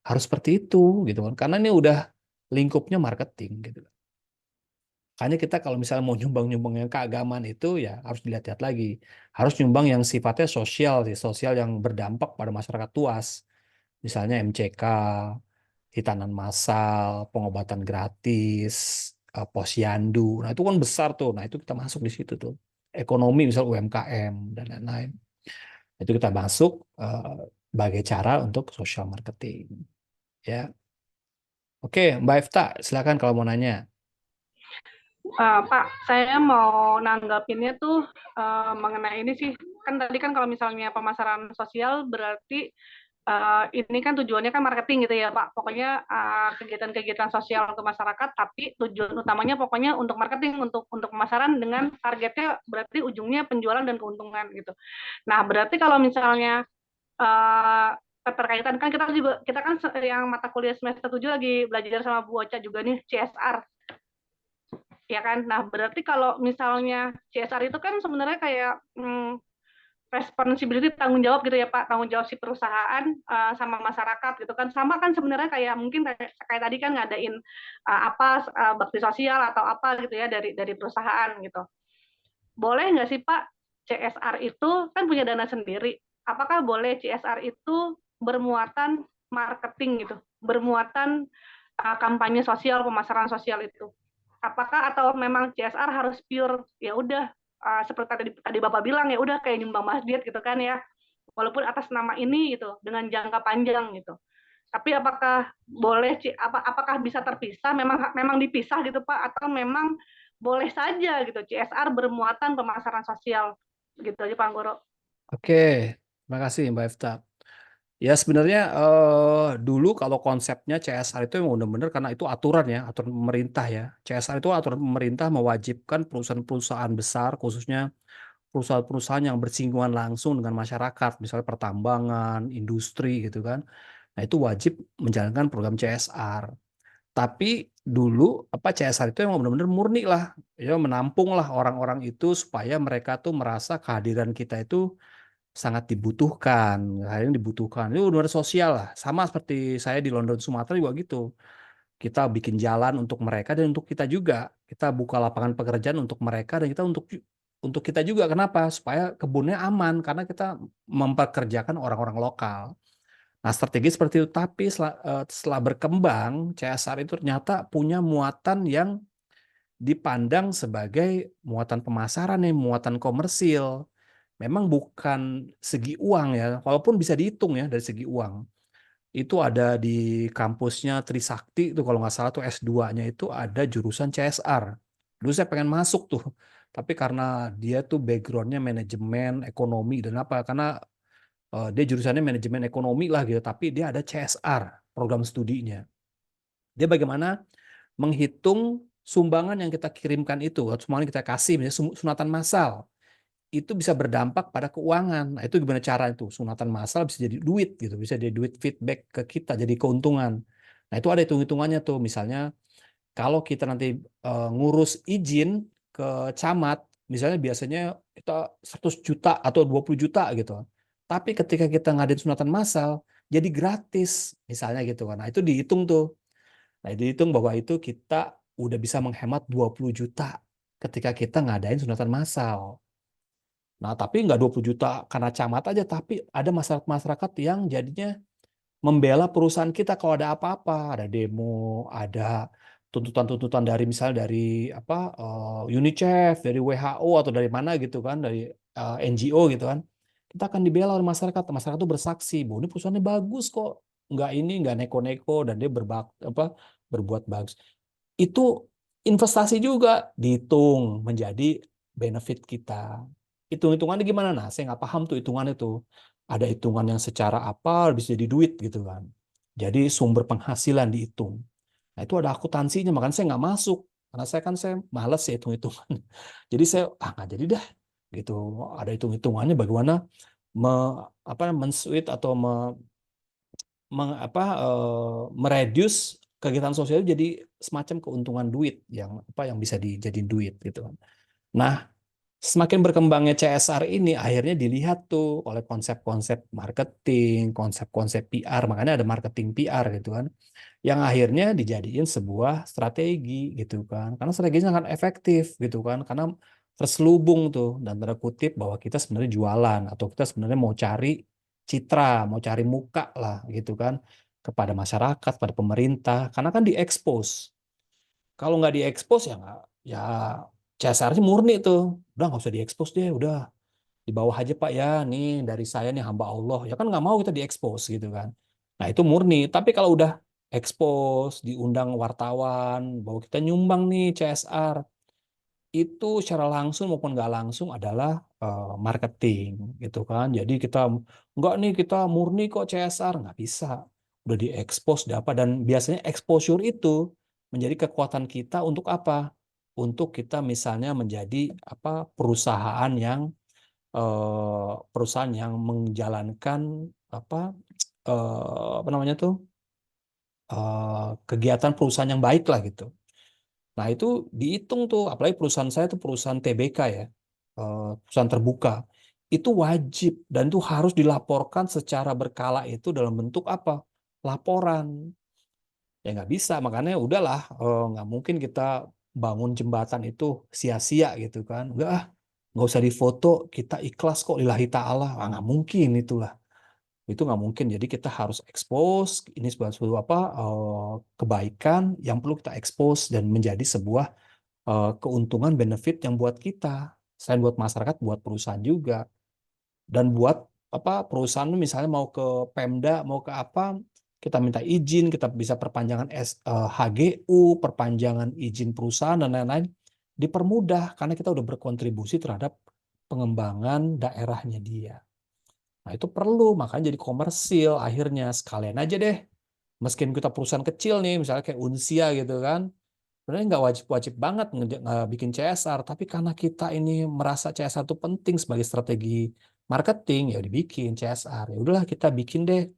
A: Harus seperti itu gitu kan, karena ini udah lingkupnya marketing gitu. Makanya kita kalau misalnya mau nyumbang-nyumbang yang keagamaan itu ya harus dilihat-lihat lagi. Harus nyumbang yang sifatnya sosial, sih, sosial yang berdampak pada masyarakat luas. Misalnya MCK, hitanan massal, pengobatan gratis, posyandu. Nah, itu kan besar tuh. Nah, itu kita masuk di situ tuh. Ekonomi misal UMKM dan lain-lain. Itu kita masuk sebagai cara untuk social marketing. Ya. Oke, Mbak Efta, silakan kalau mau nanya.
B: Pak, saya mau nanggapinnya tuh mengenai ini sih. Kan tadi kan kalau misalnya pemasaran sosial berarti ini kan tujuannya kan marketing gitu ya Pak. Pokoknya kegiatan-kegiatan sosial ke masyarakat, tapi tujuan utamanya pokoknya untuk marketing, untuk pemasaran dengan targetnya berarti ujungnya penjualan dan keuntungan gitu. Nah, berarti kalau misalnya uh, keterkaitan kan kita kan yang mata kuliah semester 7 lagi belajar sama Bu Ocha juga nih CSR ya kan. Nah, berarti kalau misalnya CSR itu kan sebenarnya kayak responsibility, tanggung jawab gitu ya Pak, tanggung jawab si perusahaan sama masyarakat gitu kan. Sama kan sebenarnya kayak mungkin kayak tadi kan ngadain bakti sosial atau apa gitu ya dari perusahaan gitu. Boleh nggak sih Pak, CSR itu kan punya dana sendiri. Apakah boleh CSR itu bermuatan marketing gitu, bermuatan kampanye sosial, pemasaran sosial itu? Apakah atau memang CSR harus pure ya udah seperti tadi Bapak bilang ya udah kayak nyumbang masjid gitu kan ya, walaupun atas nama ini gitu dengan jangka panjang gitu. Tapi apakah boleh apakah bisa terpisah? Memang memang dipisah gitu Pak, atau memang boleh saja gitu CSR bermuatan pemasaran sosial gitu aja Pak Anggoro.
A: Oke, terima kasih Mbak Efta. Ya sebenarnya dulu kalau konsepnya CSR itu memang benar-benar karena itu aturan ya, aturan pemerintah ya. CSR itu aturan pemerintah mewajibkan perusahaan-perusahaan besar, khususnya perusahaan-perusahaan yang bersinggungan langsung dengan masyarakat, misalnya pertambangan, industri gitu kan. Nah itu wajib menjalankan program CSR. Tapi dulu apa CSR itu memang benar-benar murni lah, ya menampung lah orang-orang itu supaya mereka tuh merasa kehadiran kita itu sangat dibutuhkan, akhirnya dibutuhkan. Itu benar sosial lah. Sama seperti saya di London Sumatera juga gitu. Kita bikin jalan untuk mereka dan untuk kita juga. Kita buka lapangan pekerjaan untuk mereka dan kita untuk kita juga. Kenapa? Supaya kebunnya aman karena kita mempekerjakan orang-orang lokal. Nah, strategi seperti itu. Tapi setelah berkembang, CSR itu ternyata punya muatan yang dipandang sebagai muatan pemasaran nih, muatan komersil. Memang bukan segi uang ya, walaupun bisa dihitung ya dari segi uang. Itu ada di kampusnya Trisakti itu kalau nggak salah tuh S2-nya itu ada jurusan CSR. Dulu saya pengen masuk tuh, tapi karena dia tuh backgroundnya manajemen ekonomi dan apa, karena dia jurusannya manajemen ekonomi lah gitu, tapi dia ada CSR program studinya. Dia bagaimana menghitung sumbangan yang kita kirimkan itu, atau sumbangan yang kita kasih, misalnya sunatan massal itu bisa berdampak pada keuangan. Nah, itu gimana cara itu? Sunatan massal bisa jadi duit gitu, bisa jadi duit feedback ke kita, jadi keuntungan. Nah, itu ada hitung-hitungannya tuh. Misalnya kalau kita nanti ngurus izin ke camat, misalnya biasanya kita 100 juta atau 20 juta gitu. Tapi ketika kita ngadain sunatan massal, jadi gratis misalnya gitu kan. Nah, itu dihitung tuh. Nah, dihitung bahwa itu kita udah bisa menghemat 20 juta ketika kita ngadain sunatan massal. Nah, tapi nggak 20 juta karena camat aja, tapi ada masyarakat-masyarakat yang jadinya membela perusahaan kita kalau ada apa-apa, ada demo, ada tuntutan-tuntutan dari misalnya dari apa UNICEF, dari WHO atau dari mana gitu kan, dari NGO gitu kan. Kita akan dibela oleh masyarakat. Masyarakat itu bersaksi bahwa ini perusahaannya bagus kok, nggak ini nggak neko-neko dan dia berbuat bagus. Itu investasi juga dihitung menjadi benefit kita. Hitung-hitungannya gimana? Nah, saya nggak paham tuh hitungan itu. Ada hitungan yang secara apa bisa jadi duit gitu kan. Jadi sumber penghasilan dihitung. Nah, itu ada akuntansinya, makanya saya nggak masuk. Karena saya malas ya hitung-hitungan. Jadi saya nggak jadi dah gitu. Ada hitung-hitungannya bagaimana me, mensuit atau mereduce kegiatan sosial itu jadi semacam keuntungan duit yang apa yang bisa dijadiin duit gitu kan. Nah, semakin berkembangnya CSR ini akhirnya dilihat tuh oleh konsep-konsep marketing, konsep-konsep PR, makanya ada marketing PR gitu kan, yang akhirnya dijadiin sebuah strategi gitu kan. Karena strateginya sangat efektif gitu kan, karena terselubung tuh dan tanda kutip bahwa kita sebenarnya jualan atau kita sebenarnya mau cari citra, mau cari muka lah gitu kan kepada masyarakat, pada pemerintah, karena kan diekspos. Kalau nggak diekspos ya nggak, ya CSR-nya murni tuh, udah nggak usah diekspos deh, udah di bawah aja Pak ya, nih dari saya nih hamba Allah, ya kan nggak mau kita diekspos gitu kan. Nah itu murni, tapi kalau udah ekspos, diundang wartawan, bahwa kita nyumbang nih CSR, itu secara langsung maupun nggak langsung adalah marketing gitu kan. Jadi kita nggak nih kita murni kok CSR, nggak bisa. Udah diekspos, udah apa, dan biasanya exposure itu menjadi kekuatan kita untuk apa? Untuk kita misalnya menjadi apa perusahaan yang menjalankan apa apa namanya tuh kegiatan perusahaan yang baik lah gitu. Nah itu dihitung tuh, apalagi perusahaan saya itu perusahaan TBK ya, perusahaan terbuka. Itu wajib dan itu harus dilaporkan secara berkala itu dalam bentuk apa? Laporan. Ya nggak bisa, makanya udahlah, nggak mungkin kita bangun jembatan itu sia-sia gitu kan. Nggak usah difoto, kita ikhlas kok lillahi ta'ala. Ah, nggak mungkin itulah. Itu nggak mungkin. Jadi kita harus expose ini sebuah sebuah apa kebaikan yang perlu kita expose dan menjadi sebuah keuntungan benefit yang buat kita. Selain buat masyarakat, buat perusahaan juga. Dan buat apa perusahaan misalnya mau ke Pemda, mau ke apa, kita minta izin, kita bisa perpanjangan HGU, perpanjangan izin perusahaan dan lain-lain, dipermudah karena kita udah berkontribusi terhadap pengembangan daerahnya dia. Nah, itu perlu, makanya jadi komersil akhirnya sekalian aja deh. Meskipun kita perusahaan kecil nih, misalnya kayak Unsia gitu kan, sebenarnya nggak wajib-wajib banget bikin CSR, tapi karena kita ini merasa CSR itu penting sebagai strategi marketing, ya dibikin CSR. Ya udahlah kita bikin deh.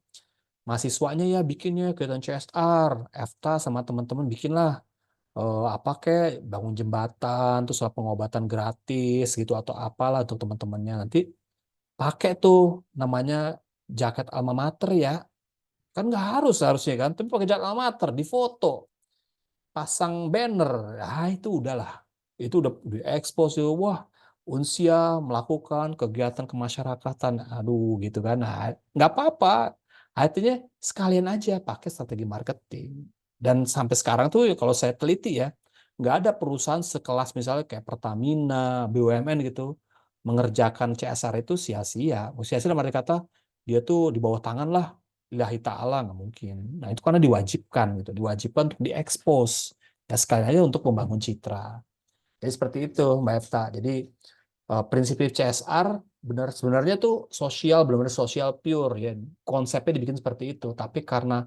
A: Mahasiswanya ya bikinnya kegiatan CSR, EFTA sama teman-teman bikinlah apa kayak bangun jembatan, terus pengobatan gratis gitu atau apalah untuk teman-temannya. Nanti pakai tuh namanya jaket alma mater ya. Kan nggak harus harusnya kan, tapi pakai jaket alma mater, difoto, pasang banner, itu udahlah. Itu udah diekspos ya. Wah, Unsia melakukan kegiatan kemasyarakatan. Aduh, gitu kan. Nah, nggak apa-apa. Artinya sekalian aja pakai strategi marketing. Dan sampai sekarang tuh kalau saya teliti ya, nggak ada perusahaan sekelas misalnya kayak Pertamina, BUMN gitu, mengerjakan CSR itu sia-sia. Sia-sia dalam arti kata, dia tuh di bawah tangan lah lillahi ta'ala, nggak mungkin. Nah itu karena diwajibkan gitu, diwajibkan untuk diekspos ya sekali aja untuk membangun citra. Jadi seperti itu Mbak Efta. Jadi prinsip CSR benar sebenarnya tuh sosial, benar-benar sosial pure ya. Konsepnya dibikin seperti itu, tapi karena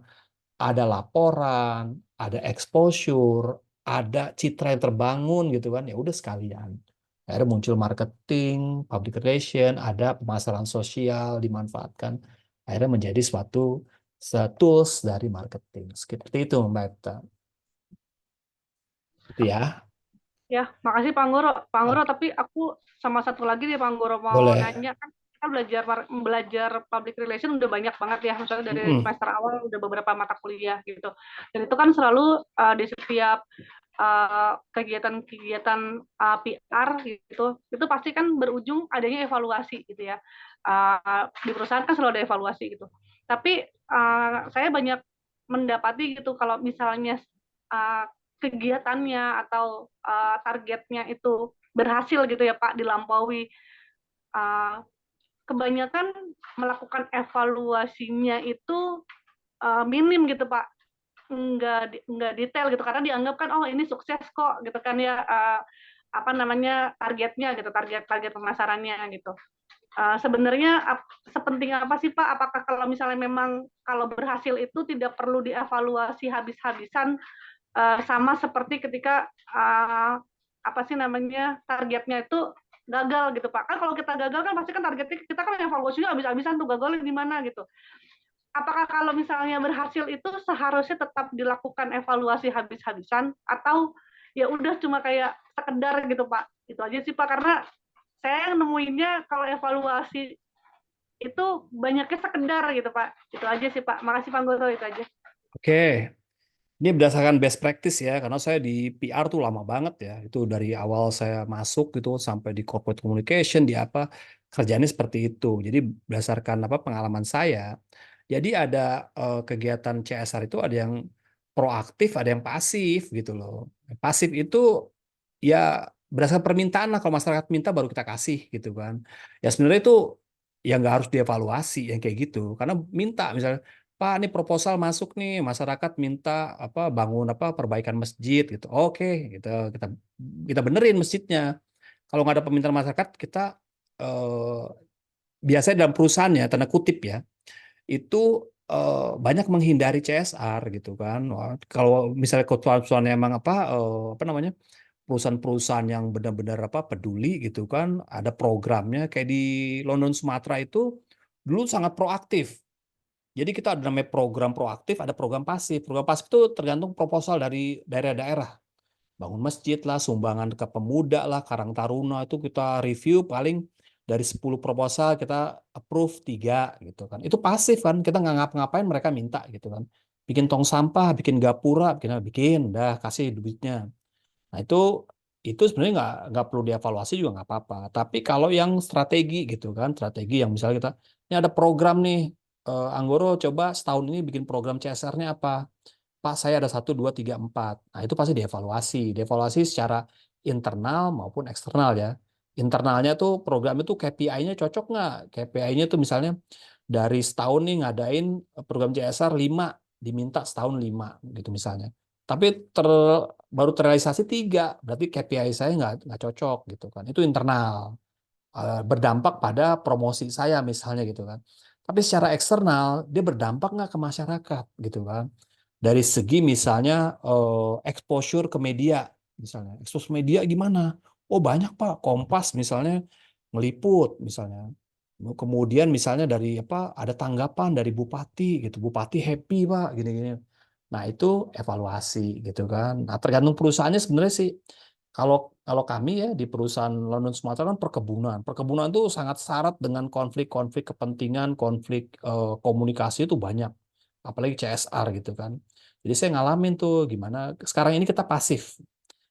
A: ada laporan, ada exposure, ada citra yang terbangun gitu kan, ya udah sekalian. Akhirnya muncul marketing, public relation, ada pemasaran sosial dimanfaatkan. Akhirnya menjadi suatu tools dari marketing. Seperti itu Mbak Epta. Itu ya.
B: Ya, makasih Pak Anggoro. Pak Anggoro,
A: Oke.
B: tapi aku sama satu lagi nih Pak Anggoro mau
A: Boleh.
B: nanya, kan kita belajar belajar public relation udah banyak banget ya, misalnya dari
A: Mm-mm.
B: semester awal udah beberapa mata kuliah gitu. Dan itu kan selalu di setiap kegiatan-kegiatan PR gitu, itu pasti kan berujung adanya evaluasi gitu ya. Di perusahaan kan selalu ada evaluasi gitu. Tapi saya banyak mendapati gitu kalau misalnya uh, kegiatannya atau targetnya itu berhasil gitu ya Pak dilampaui, uh, kebanyakan melakukan evaluasinya itu minim gitu Pak, nggak detail gitu karena dianggap kan oh ini sukses kok gitu kan ya, apa namanya targetnya gitu, target pemasarannya gitu. Sebenarnya sepenting apa sih Pak? Apakah kalau misalnya memang kalau berhasil itu tidak perlu dievaluasi habis-habisan, sama seperti ketika apa sih namanya targetnya itu gagal gitu Pak? Kan kalau kita gagal kan pasti kan targetnya kita kan evaluasinya habis-habisan tuh gagalnya di mana gitu. apakah kalau misalnya berhasil itu seharusnya tetap dilakukan evaluasi habis-habisan atau ya udah cuma kayak sekedar gitu Pak? Itu aja sih Pak, karena saya nemuinnya kalau evaluasi itu banyaknya sekedar gitu Pak. Itu aja sih Pak. Makasih Pak Goro, itu aja.
A: Oke, ini berdasarkan best practice ya, karena saya di PR tuh lama banget ya. Itu dari awal saya masuk gitu sampai di corporate communication, di apa kerjanya seperti itu. Jadi berdasarkan apa pengalaman saya, jadi ada kegiatan CSR itu ada yang proaktif, ada yang pasif gitu loh. Pasif itu ya berdasarkan permintaan lah. Kalau masyarakat minta baru kita kasih gitu kan. Ya sebenarnya itu ya nggak harus dievaluasi yang kayak gitu. Karena minta misalnya Pak, ini proposal masuk nih, masyarakat minta apa bangun apa perbaikan masjid gitu. Oke, gitu kita kita benerin masjidnya. Kalau nggak ada permintaan masyarakat, kita eh, biasanya dalam perusahaannya tanda kutip ya, itu banyak menghindari CSR gitu kan. Wah, kalau misalnya keputusan emang apa namanya perusahaan-perusahaan yang benar-benar apa peduli gitu kan, ada programnya kayak di London Sumatera itu dulu sangat proaktif. Jadi kita ada namanya program proaktif, ada program pasif. Program pasif itu tergantung proposal dari daerah-daerah. Bangun masjid lah, sumbangan ke pemuda lah, Karang Taruna itu kita review paling dari 10 proposal kita approve 3 gitu kan. Itu pasif kan, kita nggak ngapa-ngapain mereka minta gitu kan. Bikin tong sampah, bikin gapura, bikin, dah kasih duitnya. Nah itu sebenarnya nggak perlu dievaluasi juga nggak apa-apa. Tapi kalau yang strategi gitu kan, strategi yang misalnya kita ini ada program nih, Anggoro coba setahun ini bikin program CSR-nya apa? Pak, saya ada satu, dua, tiga, empat. Nah itu pasti dievaluasi, dievaluasi secara internal maupun eksternal ya. Internalnya tuh program itu KPI-nya cocok nggak? KPI-nya tuh misalnya dari setahun nih ngadain program CSR 5, diminta setahun 5 gitu misalnya. Tapi baru terrealisasi 3, berarti KPI saya nggak cocok gitu kan. Itu internal. Berdampak pada promosi saya misalnya gitu kan. Tapi secara eksternal dia berdampak nggak ke masyarakat gitu kan. Dari segi misalnya exposure ke media misalnya. Exposure media gimana? Oh banyak Pak, Kompas misalnya meliput misalnya. Kemudian misalnya dari apa ada tanggapan dari bupati gitu. Bupati happy Pak gini-gini. Nah, itu evaluasi gitu kan. Nah, tergantung perusahaannya sebenarnya sih. Kalau kalau kami ya di perusahaan London Sumatera kan perkebunan. Perkebunan itu sangat syarat dengan konflik-konflik kepentingan, konflik komunikasi itu banyak. Apalagi CSR gitu kan. Jadi saya ngalamin tuh gimana. Sekarang ini kita pasif.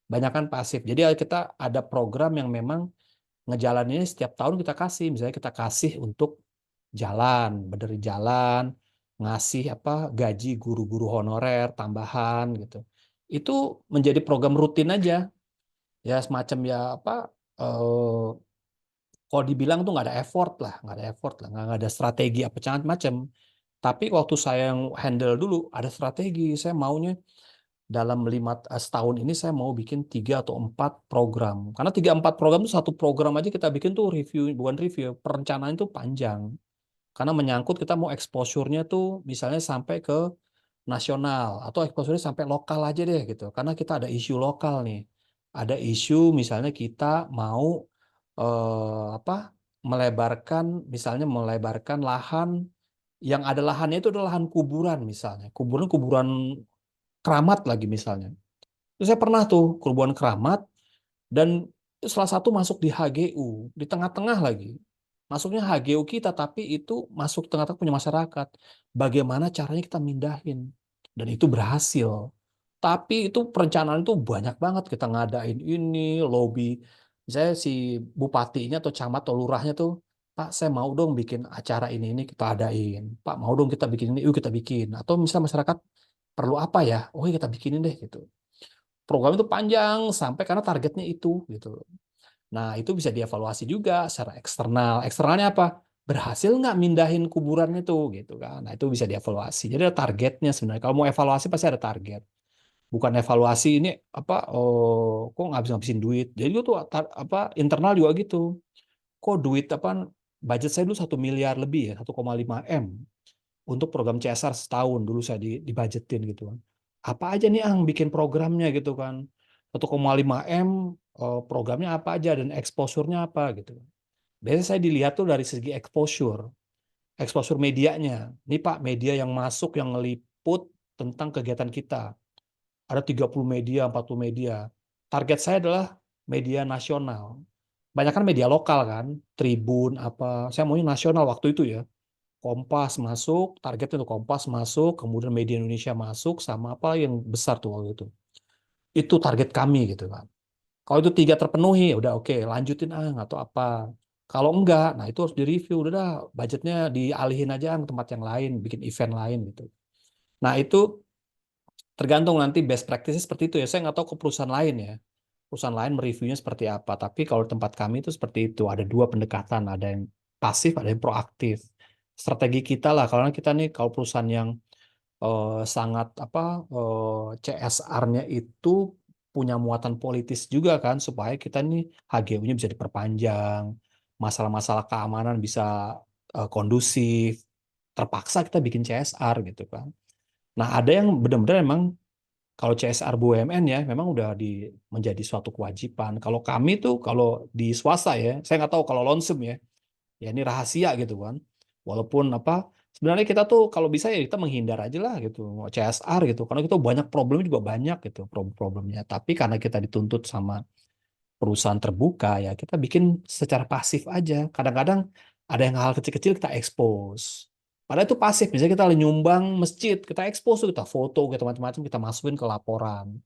A: Banyak kan pasif. Jadi kita ada program yang memang ngejalaninnya setiap tahun kita kasih. Misalnya kita kasih untuk jalan, benerin jalan, ngasih apa gaji guru-guru honorer tambahan gitu. Itu menjadi program rutin aja, ya semacam ya apa kalau dibilang tuh nggak ada effort lah, nggak ada strategi apa macam. Tapi waktu saya yang handle dulu ada strategi, saya maunya dalam setahun ini saya mau bikin 3 atau 4 program. Karena 3 4 program itu satu program aja kita bikin tuh review, bukan review, perencanaan itu panjang. Karena menyangkut kita mau exposure-nya tuh misalnya sampai ke nasional atau exposure-nya sampai lokal aja deh gitu. Karena kita ada isu lokal nih. Ada isu misalnya kita mau apa melebarkan misalnya melebarkan lahan yang ada lahannya itu adalah lahan kuburan misalnya. Kuburan keramat lagi misalnya. Terus saya pernah tuh kuburan keramat dan salah satu masuk di HGU, di tengah-tengah lagi. Masuknya HGU kita, tapi itu masuk tengah-tengah punya masyarakat. Bagaimana caranya kita mindahin? Dan itu berhasil. Tapi itu perencanaan itu banyak banget. Kita ngadain ini, lobby. Misalnya si bupatinya atau camat atau lurahnya tuh, Pak, saya mau dong bikin acara ini kita adain. Pak, mau dong kita bikin ini, yuk kita bikin. Atau misalnya masyarakat perlu apa ya? Oh, ya kita bikinin deh gitu. Program itu panjang sampai karena targetnya itu gitu. Nah, itu bisa dievaluasi juga secara eksternal. Eksternalnya apa? Berhasil nggak mindahin kuburan itu gitu kan. Nah, itu bisa dievaluasi. Jadi ada targetnya sebenarnya. Kalau mau evaluasi pasti ada target. Bukan evaluasi ini apa kok nggak bisa ngabisin duit. Jadi itu apa internal juga gitu. Kok duit apa budget saya dulu 1 miliar lebih ya, 1,5 M untuk program CSR setahun dulu saya dibudgetin gitu kan. Apa aja nih Ang bikin programnya gitu kan. 1,5 M programnya apa aja dan exposure-nya apa gitu. Biasanya saya dilihat tuh dari segi exposure. exposure medianya. Ini Pak, media yang masuk yang ngeliput tentang kegiatan kita. Ada 30 media, 40 media. Target saya adalah media nasional. Banyak kan media lokal kan, Tribun apa. Saya maunya nasional waktu itu ya. Kompas masuk, targetnya tuh Kompas masuk, kemudian media Indonesia masuk, sama apa yang besar tuh waktu itu. Itu target kami gitu kan. Kalau itu tiga terpenuhi, ya udah oke, lanjutin atau apa. Kalau enggak, nah itu harus direview, udah dah, budgetnya dialihin aja ke tempat yang lain, bikin event lain gitu. Nah itu tergantung nanti best practice seperti itu ya. Saya nggak tahu ke perusahaan lain ya. Perusahaan lain mereviewnya seperti apa. Tapi kalau di tempat kami itu seperti itu. Ada dua pendekatan. Ada yang pasif, ada yang proaktif. Strategi kita lah. Kalau kita nih, kalau perusahaan yang sangat apa CSR-nya itu punya muatan politis juga kan. Supaya kita nih HGU-nya bisa diperpanjang. Masalah-masalah keamanan bisa kondusif. Terpaksa kita bikin CSR gitu kan. Nah, ada yang benar-benar memang kalau CSR BUMN ya memang udah menjadi suatu kewajiban. Kalau kami tuh kalau di swasta ya, saya nggak tahu kalau Lonsem ya, ya ini rahasia gitu kan. Walaupun apa sebenarnya kita tuh kalau bisa ya kita menghindar aja lah gitu CSR gitu. Karena kita banyak problemnya juga banyak gitu problemnya. Tapi karena kita dituntut sama perusahaan terbuka ya kita bikin secara pasif aja. Kadang-kadang ada yang hal kecil-kecil kita expose. Padahal itu pasif, misalnya kita nyumbang masjid, kita expose, kita foto, kita macam-macam, kita masukin ke laporan.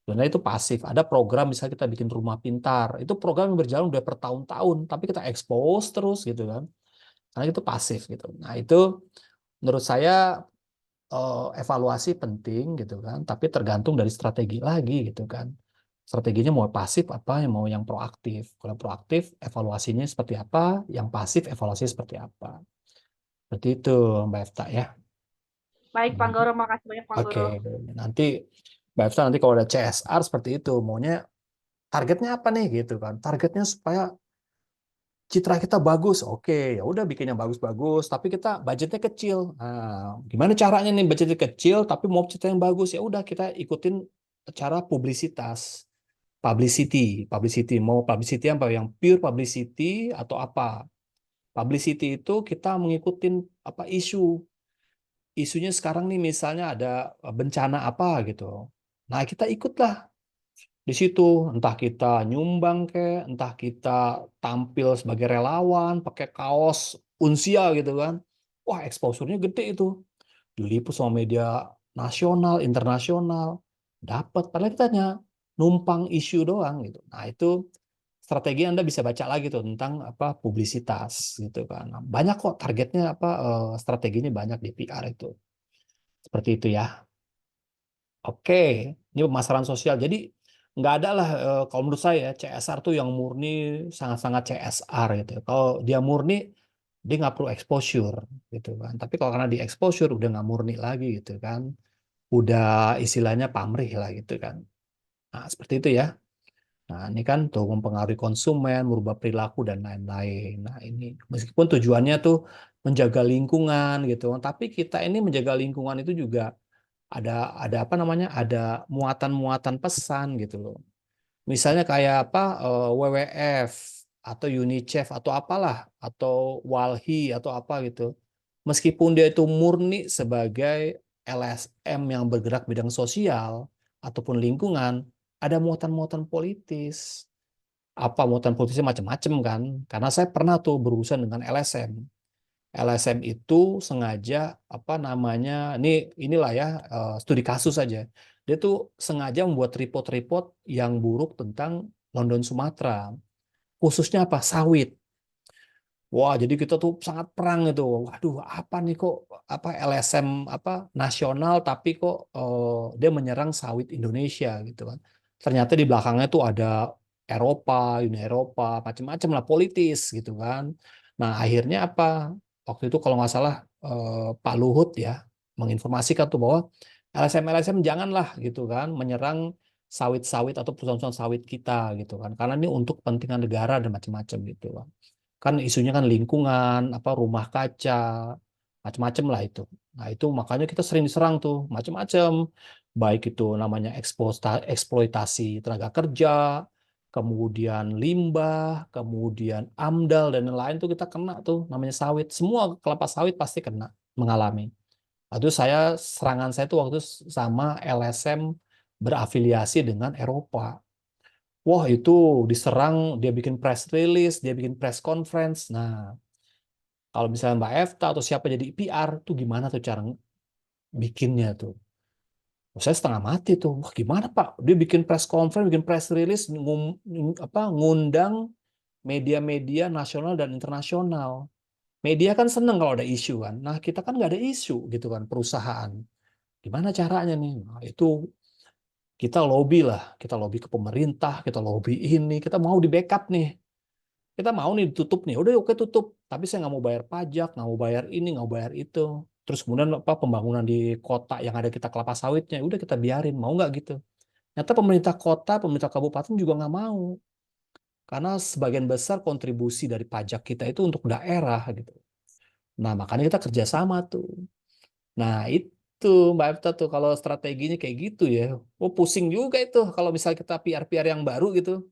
A: Sebenarnya itu pasif. Ada program misalnya kita bikin rumah pintar, itu program yang berjalan udah bertahun-tahun, tapi kita expose terus gitu kan. Karena itu pasif gitu. Nah itu menurut saya evaluasi penting gitu kan, tapi tergantung dari strategi lagi gitu kan. Strateginya mau pasif apa, mau yang proaktif. Kalau proaktif, evaluasinya seperti apa, yang pasif, evaluasinya seperti apa. Seperti itu, Mbak Efta ya.
B: Baik, Pak
A: Hmm.
B: Guru, makasih banyak Pak
A: Oke,
B: Guru.
A: nanti Mbak Efta nanti kalau ada CSR seperti itu, maunya targetnya apa nih gitu kan? Targetnya supaya citra kita bagus, oke, ya udah bikin yang bagus-bagus, tapi kita budgetnya kecil. Nah, gimana caranya nih budgetnya kecil tapi mau citra yang bagus? Ya udah kita ikutin cara publisitas, publicity mau publicity apa yang pure publicity atau apa? Publicity itu kita mengikutin apa isunya sekarang nih misalnya ada bencana apa gitu. Nah, kita ikutlah di situ, entah kita nyumbang ke, entah kita tampil sebagai relawan, pakai kaos unsia gitu kan. Wah, exposure-nya gede itu. Diliput sama media nasional, internasional. Dapat, padahal kita hanya numpang isu doang gitu. Nah, itu strategi Anda bisa baca lagi tuh tentang apa publisitas gitu kan. Nah, banyak kok targetnya apa strateginya banyak di PR itu. Seperti itu ya. Oke, ini pemasaran sosial. Jadi nggak ada lah kalau menurut saya CSR tuh yang murni sangat-sangat CSR gitu. Kalau dia murni dia nggak perlu exposure gitu kan. Tapi kalau karena di exposure udah nggak murni lagi gitu kan. Udah istilahnya pamrih lah gitu kan. Nah seperti itu ya. Nah ini kan tuh mempengaruhi konsumen, merubah perilaku dan lain-lain. Nah ini meskipun tujuannya tuh menjaga lingkungan gitu, tapi kita ini menjaga lingkungan itu juga ada apa namanya ada muatan-muatan pesan gitu loh. Misalnya kayak apa WWF atau UNICEF atau apalah atau WALHI atau apa gitu. Meskipun dia itu murni sebagai LSM yang bergerak bidang sosial ataupun lingkungan, ada muatan-muatan politis. Apa muatan politisnya macam-macam kan? Karena saya pernah tuh berurusan dengan LSM. LSM itu sengaja apa namanya inilah ya studi kasus saja. Dia tuh sengaja membuat report-report yang buruk tentang London Sumatera, khususnya apa sawit. Wah, jadi kita tuh sangat perang itu. Waduh, apa nih kok apa LSM apa nasional tapi kok dia menyerang sawit Indonesia gitu kan. Ternyata di belakangnya tuh ada Eropa, Uni Eropa, macam-macam lah politis gitu kan. Nah, akhirnya apa? Waktu itu kalau nggak salah Pak Luhut ya menginformasikan tuh bahwa LSM janganlah gitu kan menyerang sawit-sawit atau perusahaan-perusahaan sawit kita gitu kan. Karena ini untuk kepentingan negara dan macam-macam gitu kan. Kan isunya kan lingkungan, apa rumah kaca, macam-macam lah itu. Nah, itu makanya kita sering diserang tuh, macam-macam. Baik itu namanya eksploitasi tenaga kerja, kemudian limbah, kemudian AMDAL dan lain-lain tuh kita kena tuh namanya sawit. Semua kelapa sawit pasti kena mengalami. Itu serangan saya tuh waktu sama LSM berafiliasi dengan Eropa. Wah, itu diserang, dia bikin press release, dia bikin press conference. Nah, kalau misalnya Mbak Efta atau siapa jadi PR, tuh gimana tuh cara bikinnya tuh? Saya setengah mati tuh. Wah, gimana Pak? Dia bikin press conference, bikin press release, ngundang media-media nasional dan internasional. Media kan seneng kalau ada isu kan. Nah, kita kan nggak ada isu gitu kan, perusahaan. Gimana caranya nih? Nah, itu kita lobby lah. Kita lobby ke pemerintah, kita lobby ini. Kita mau di backup nih. Kita mau nih ditutup nih. Udah oke tutup. Tapi saya nggak mau bayar pajak, nggak mau bayar ini, nggak mau bayar itu. Terus kemudian apa pembangunan di kota yang ada kita kelapa sawitnya, udah kita biarin. Mau nggak gitu? Nyata pemerintah kota, pemerintah kabupaten juga nggak mau. Karena sebagian besar kontribusi dari pajak kita itu untuk daerah gitu. Nah, makanya kita kerjasama tuh. Nah, itu Mbak Efta tuh kalau strateginya kayak gitu ya. Oh, pusing juga itu kalau misal kita PR-PR yang baru gitu.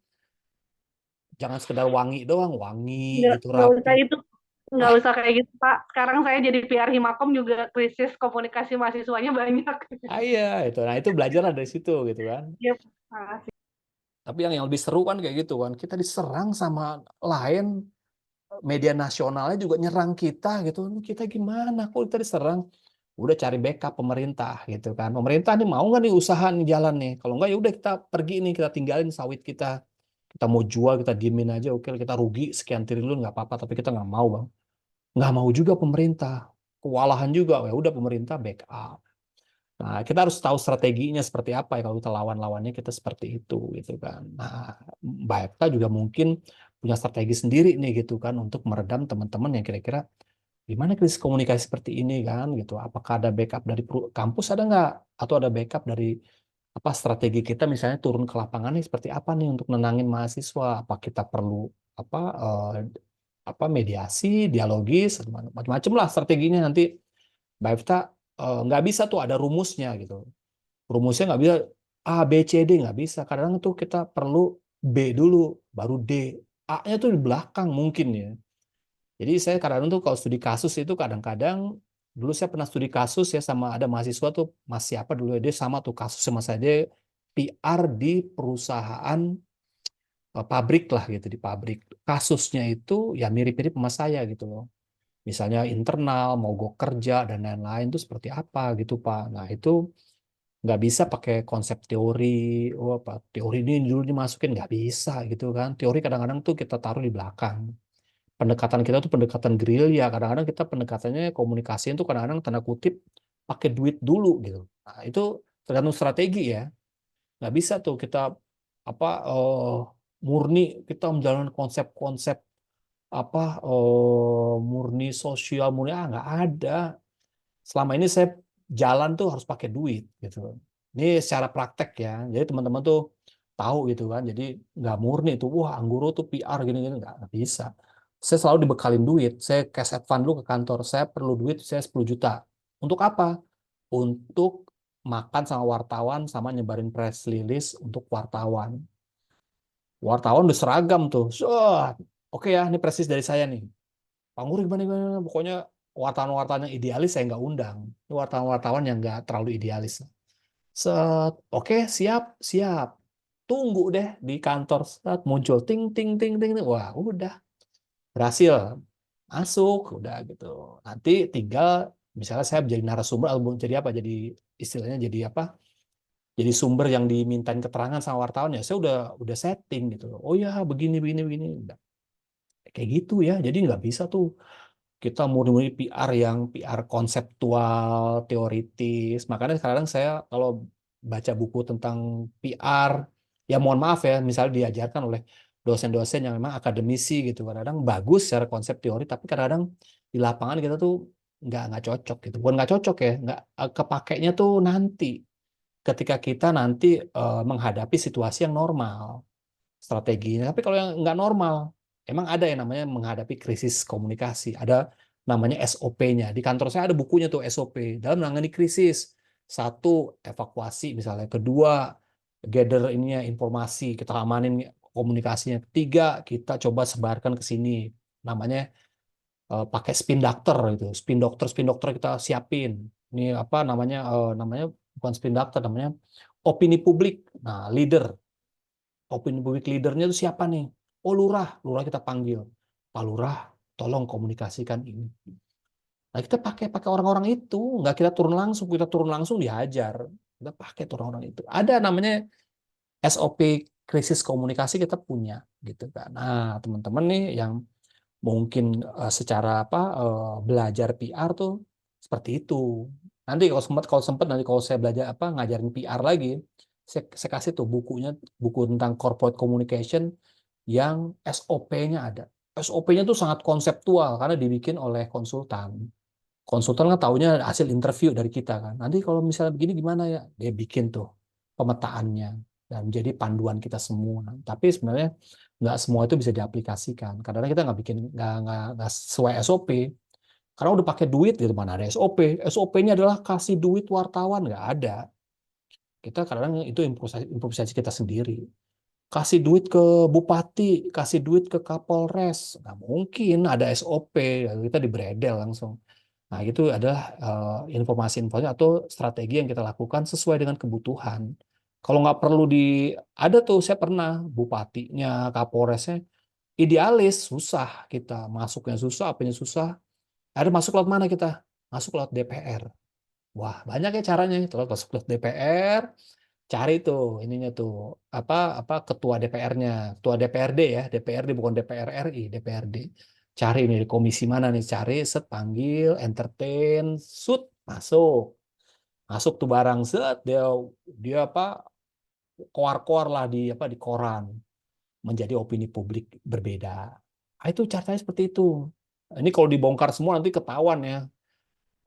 A: Jangan sekedar wangi doang, wangi gitu
B: Nggak
A: rapi.
B: usah itu, nggak usah kayak gitu Pak. Sekarang saya jadi PR Himakom juga krisis komunikasi mahasiswanya banyak.
A: Ah iya, itu. Nah, itu belajar dari situ gitu kan.
B: Yep. Makasih.
A: Tapi yang lebih seru kan kayak gitu kan. Kita diserang sama lain, media nasionalnya juga nyerang kita gitu. Kita gimana? Kok kita diserang? Udah cari backup pemerintah gitu kan. Pemerintah nih mau nggak nih usaha nih jalan nih? Kalau nggak ya udah kita pergi nih, kita tinggalin sawit kita. Kita mau jual, kita diemin aja. Oke, kita rugi sekian triliun nggak apa-apa. Tapi kita nggak mau bang. Nggak mau juga pemerintah. Kewalahan juga. Ya udah pemerintah backup. Nah, kita harus tahu strateginya seperti apa ya kalau kita lawan-lawannya kita seperti itu gitu kan. Nah, Mbak Epta juga mungkin punya strategi sendiri nih gitu kan untuk meredam teman-teman yang kira-kira gimana krisis komunikasi seperti ini kan gitu. Apakah ada backup dari kampus ada nggak? Atau ada backup dari apa strategi kita misalnya turun ke lapangan nih seperti apa nih untuk nenangin mahasiswa? Apa kita perlu apa apa mediasi, dialogis, macam-macam lah strateginya nanti Mbak Efta nggak bisa tuh ada rumusnya gitu. Rumusnya nggak bisa A, B, C, D nggak bisa. Kadang tuh kita perlu B dulu, baru D. A-nya tuh di belakang mungkin ya. Jadi saya kadang-kadang tuh kalau studi kasus itu kadang-kadang dulu saya pernah studi kasus ya sama ada mahasiswa tuh Mas siapa dulu ya dia sama tuh kasus sama saya dia PR di perusahaan pabrik lah gitu di pabrik. Kasusnya itu ya mirip-mirip sama saya gitu loh. Misalnya internal, mogok kerja dan lain-lain itu seperti apa gitu Pak. Nah itu nggak bisa pakai konsep teori, oh apa teori ini dulu dimasukin nggak bisa gitu kan. Teori kadang-kadang tuh kita taruh di belakang. Pendekatan kita tuh pendekatan gerilya. Kadang-kadang kita pendekatannya komunikasi itu kadang-kadang tanda kutip pakai duit dulu gitu. Nah, itu tergantung strategi ya. Nggak bisa tuh kita apa murni kita menjalankan konsep-konsep apa murni sosial murni nggak ada. Selama ini saya jalan tuh harus pakai duit gitu. Ini secara praktek ya. Jadi teman-teman tuh tahu gitu kan. Jadi nggak murni tuh, wah Angguro tuh PR gini-gini nggak bisa. Saya selalu dibekalin duit. Saya cash advance dulu ke kantor. Saya perlu duit, saya 10 juta. Untuk apa? Untuk makan sama wartawan, sama nyebarin press release untuk wartawan. Wartawan udah seragam tuh. So, oke ya, ini press release dari saya nih. Pak Nguri gimana, gimana? Pokoknya wartawan-wartawan yang idealis saya nggak undang. Ini wartawan-wartawan yang nggak terlalu idealis. Set, oke siap, siap. Tunggu deh di kantor. Set, muncul ting, ting, ting, ting. Ting. Wah, udah berhasil masuk, udah gitu. Nanti tinggal misalnya saya jadi narasumber atau jadi apa? Jadi istilahnya jadi apa? Jadi sumber yang dimintain keterangan sama wartawan ya. Saya udah setting gitu. Oh ya, begini, begini, begini. Udah. Kayak gitu ya. Jadi nggak bisa tuh kita murni-murni PR yang PR konseptual, teoritis. Makanya sekarang saya kalau baca buku tentang PR, ya mohon maaf ya, misalnya diajarkan oleh dosen-dosen yang memang akademisi gitu. Kadang-kadang bagus secara konsep teori, tapi kadang-kadang di lapangan kita tuh nggak cocok gitu. Bukan nggak cocok ya, nggak kepakainya tuh nanti ketika kita nanti menghadapi situasi yang normal strateginya. Tapi kalau yang nggak normal, emang ada yang namanya menghadapi krisis komunikasi. Ada namanya SOP-nya. Di kantor saya ada bukunya tuh SOP. Dalam menangani krisis. Satu, evakuasi misalnya. Kedua, gather ininya informasi. Kita amanin komunikasinya. Ketiga, kita coba sebarkan ke sini. Namanya pakai spin doctor kita siapin. Ini apa namanya? Namanya bukan spin doctor, namanya opini publik. Nah, opini publik leadernya itu siapa nih? Oh, lurah kita panggil. Pak Lurah, tolong komunikasikan ini. Nah, kita pakai pakai orang-orang itu, nggak kita turun langsung dihajar. Kita pakai tuh orang-orang itu. Ada namanya SOP krisis komunikasi kita punya, gitu kan. Nah, teman-teman nih yang mungkin secara apa belajar PR tuh seperti itu. Nanti kalau sempat nanti kalau saya belajar apa ngajarin PR lagi, saya kasih tuh bukunya, buku tentang corporate communication yang SOP-nya ada. SOP-nya tuh sangat konseptual karena dibikin oleh konsultan. Konsultan kan taunya hasil interview dari kita kan. Nanti kalau misalnya begini gimana ya? Dia bikin tuh pemetaannya dan menjadi panduan kita semua. Tapi sebenarnya nggak semua itu bisa diaplikasikan. Kadang-kadang kita nggak bikin nggak sesuai SOP. Karena udah pakai duit gitu mana ada SOP. SOP-nya adalah kasih duit wartawan nggak ada. Kita kadang-kadang itu improvisasi, improvisasi kita sendiri. Kasih duit ke bupati, kasih duit ke kapolres, nggak mungkin ada SOP. Kita dibredel langsung. Nah, itu adalah informasi-informasi atau strategi yang kita lakukan sesuai dengan kebutuhan. Kalau nggak perlu ada tuh saya pernah bupatinya, kapolresnya, idealis, susah kita. Masuknya susah, apanya susah. Ada masuk lewat mana kita? Masuk lewat DPR. Wah, banyak ya caranya. Kalau masuk lewat DPR, cari tuh ininya tuh apa apa ketua DPR-nya, ketua DPRD ya, DPRD bukan DPR RI, DPRD. Cari nih di komisi mana nih, cari set panggil, entertain, shoot masuk, masuk tuh barang set dia dia apa koar-koar lah di apa di koran menjadi opini publik berbeda. Ah, itu caranya seperti itu. Ini kalau dibongkar semua nanti ketahuan ya